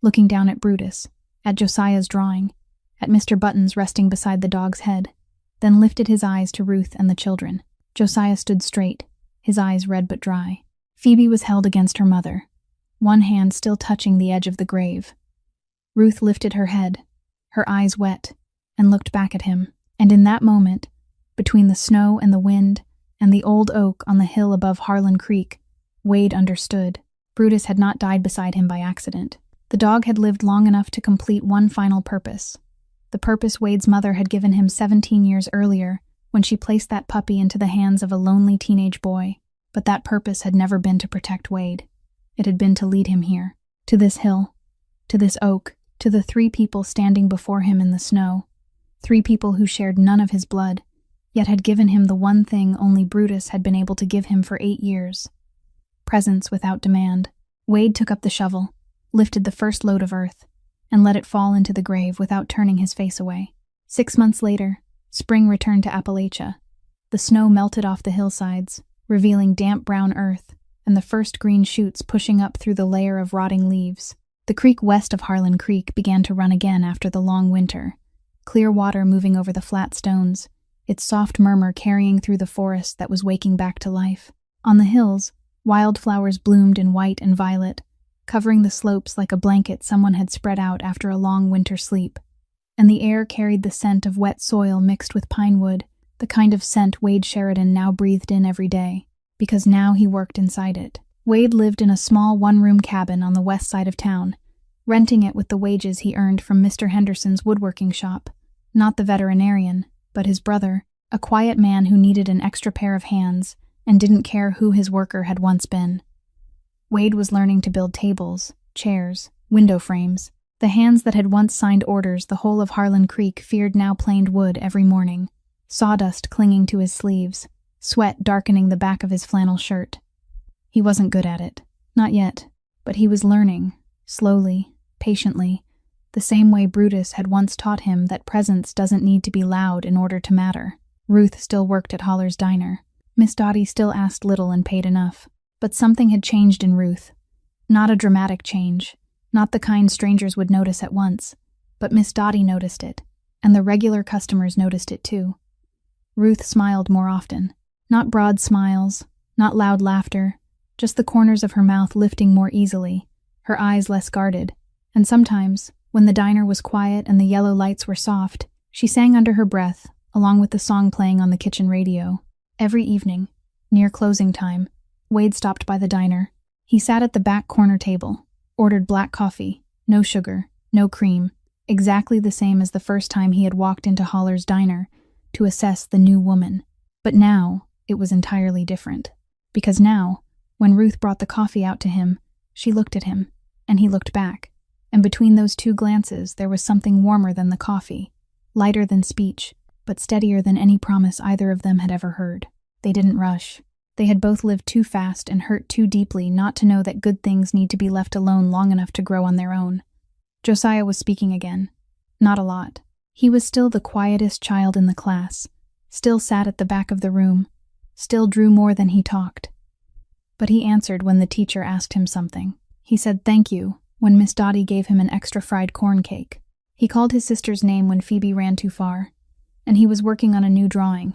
[SPEAKER 1] looking down at Brutus, at Josiah's drawing, at Mr. Buttons resting beside the dog's head, then lifted his eyes to Ruth and the children. Josiah stood straight, his eyes red but dry. Phoebe was held against her mother, one hand still touching the edge of the grave. Ruth lifted her head, her eyes wet, and looked back at him. And in that moment, between the snow and the wind and the old oak on the hill above Harlan Creek, Wade understood. Brutus had not died beside him by accident. The dog had lived long enough to complete one final purpose. The purpose Wade's mother had given him 17 years earlier when she placed that puppy into the hands of a lonely teenage boy. But that purpose had never been to protect Wade. It had been to lead him here, to this hill, to this oak, to the 3 people standing before him in the snow. 3 people who shared none of his blood, yet had given him the one thing only Brutus had been able to give him for 8 years. Presence without demand. Wade took up the shovel, lifted the first load of earth, and let it fall into the grave without turning his face away. 6 months later, spring returned to Appalachia. The snow melted off the hillsides, revealing damp brown earth, and the first green shoots pushing up through the layer of rotting leaves. The creek west of Harlan Creek began to run again after the long winter, clear water moving over the flat stones, its soft murmur carrying through the forest that was waking back to life. On the hills, wildflowers bloomed in white and violet, covering the slopes like a blanket someone had spread out after a long winter sleep. and the air carried the scent of wet soil mixed with pine wood, the kind of scent Wade Sheridan now breathed in every day, because now he worked inside it. Wade lived in a small one-room cabin on the west side of town, renting it with the wages he earned from Mr. Henderson's woodworking shop, not the veterinarian, but his brother, a quiet man who needed an extra pair of hands and didn't care who his worker had once been. Wade was learning to build tables, chairs, window frames. The hands that had once signed orders the whole of Harlan Creek feared now planed wood every morning, sawdust clinging to his sleeves, sweat darkening the back of his flannel shirt. He wasn't good at it, not yet, but he was learning, slowly, patiently, the same way Brutus had once taught him that presence doesn't need to be loud in order to matter. Ruth still worked at Holler's diner. Miss Dottie still asked little and paid enough. But something had changed in Ruth. Not a dramatic change, not the kind strangers would notice at once, but Miss Dottie noticed it, and the regular customers noticed it too. Ruth smiled more often. Not broad smiles, not loud laughter, just the corners of her mouth lifting more easily, her eyes less guarded, and sometimes, when the diner was quiet and the yellow lights were soft, she sang under her breath, along with the song playing on the kitchen radio. Every evening, near closing time, Wade stopped by the diner. He sat at the back corner table, ordered black coffee, no sugar, no cream, exactly the same as the first time he had walked into Holler's diner to assess the new woman. But now, it was entirely different. Because now, when Ruth brought the coffee out to him, she looked at him, and he looked back, and between those two glances there was something warmer than the coffee, lighter than speech, but steadier than any promise either of them had ever heard. They didn't rush. They had both lived too fast and hurt too deeply not to know that good things need to be left alone long enough to grow on their own. Josiah was speaking again. Not a lot. He was still the quietest child in the class, still sat at the back of the room, still drew more than he talked. But he answered when the teacher asked him something. He said thank you when Miss Dottie gave him an extra fried corn cake. He called his sister's name when Phoebe ran too far, and he was working on a new drawing,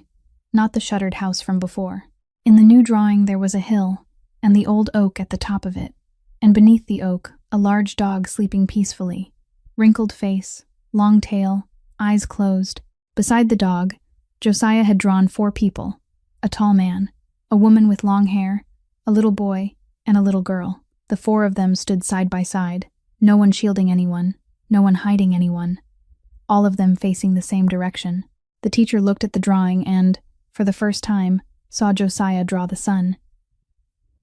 [SPEAKER 1] not the shuttered house from before. In the new drawing there was a hill, and the old oak at the top of it, and beneath the oak a large dog sleeping peacefully, wrinkled face, long tail, eyes closed. Beside the dog, Josiah had drawn 4 people, a tall man, a woman with long hair, a little boy, and a little girl. The 4 of them stood side by side, no one shielding anyone, no one hiding anyone, all of them facing the same direction. The teacher looked at the drawing and, for the first time, saw Josiah draw the sun.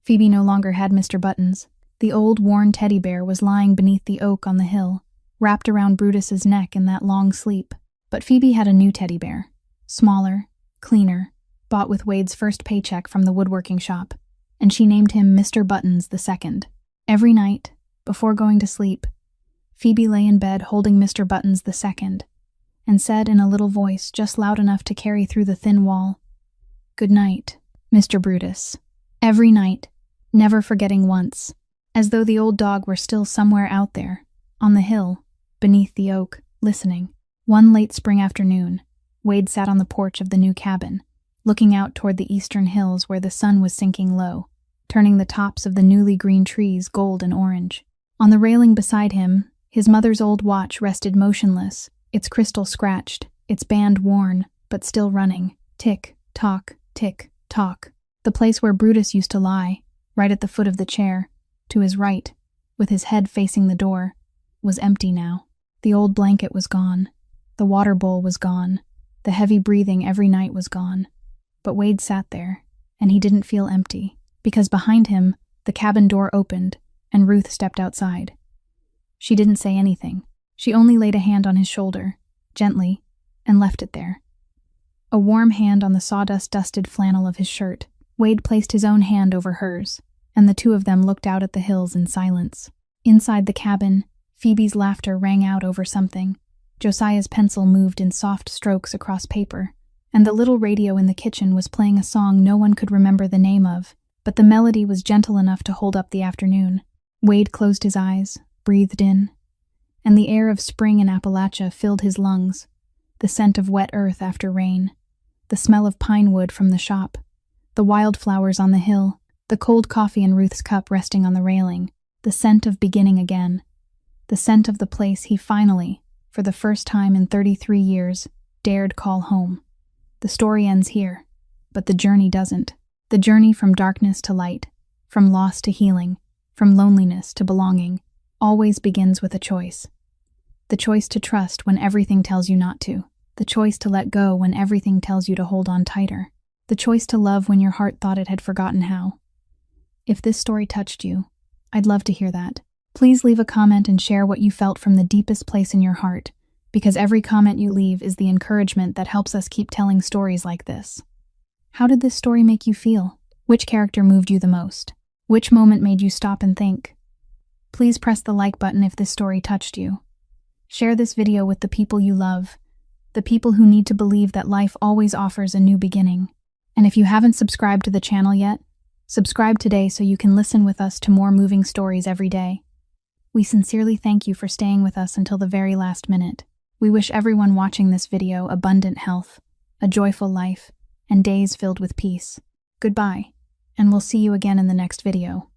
[SPEAKER 1] Phoebe no longer had Mr. Buttons. The old, worn teddy bear was lying beneath the oak on the hill, wrapped around Brutus's neck in that long sleep. But Phoebe had a new teddy bear, smaller, cleaner, bought with Wade's first paycheck from the woodworking shop, and she named him Mr. Buttons II. Every night, before going to sleep, Phoebe lay in bed holding Mr. Buttons II, and said in a little voice just loud enough to carry through the thin wall, "Good night, Mr. Brutus." Every night, never forgetting once, as though the old dog were still somewhere out there, on the hill, beneath the oak, listening. One late spring afternoon, Wade sat on the porch of the new cabin, looking out toward the eastern hills where the sun was sinking low, turning the tops of the newly green trees gold and orange. On the railing beside him, his mother's old watch rested motionless, its crystal scratched, its band worn, but still running. Tick, tock, tick, tock. The place where Brutus used to lie, right at the foot of the chair, to his right, with his head facing the door, was empty now. The old blanket was gone. The water bowl was gone. The heavy breathing every night was gone. But Wade sat there, and he didn't feel empty, because behind him, the cabin door opened, and Ruth stepped outside. She didn't say anything. She only laid a hand on his shoulder, gently, and left it there. A warm hand on the sawdust-dusted flannel of his shirt. Wade placed his own hand over hers, and the two of them looked out at the hills in silence. Inside the cabin, Phoebe's laughter rang out over something. Josiah's pencil moved in soft strokes across paper, and the little radio in the kitchen was playing a song no one could remember the name of, but the melody was gentle enough to hold up the afternoon. Wade closed his eyes, breathed in, and the air of spring in Appalachia filled his lungs, the scent of wet earth after rain, the smell of pine wood from the shop, the wildflowers on the hill, the cold coffee in Ruth's cup resting on the railing, the scent of beginning again, the scent of the place he finally, for the first time in 33 years, dared call home. The story ends here, but the journey doesn't. The journey from darkness to light, from loss to healing, from loneliness to belonging, always begins with a choice. The choice to trust when everything tells you not to. The choice to let go when everything tells you to hold on tighter. The choice to love when your heart thought it had forgotten how. If this story touched you, I'd love to hear that. Please leave a comment and share what you felt from the deepest place in your heart, because every comment you leave is the encouragement that helps us keep telling stories like this. How did this story make you feel? Which character moved you the most? Which moment made you stop and think? Please press the like button if this story touched you. Share this video with the people you love, the people who need to believe that life always offers a new beginning. And if you haven't subscribed to the channel yet, subscribe today so you can listen with us to more moving stories every day. We sincerely thank you for staying with us until the very last minute. We wish everyone watching this video abundant health, a joyful life, and days filled with peace. Goodbye, and we'll see you again in the next video.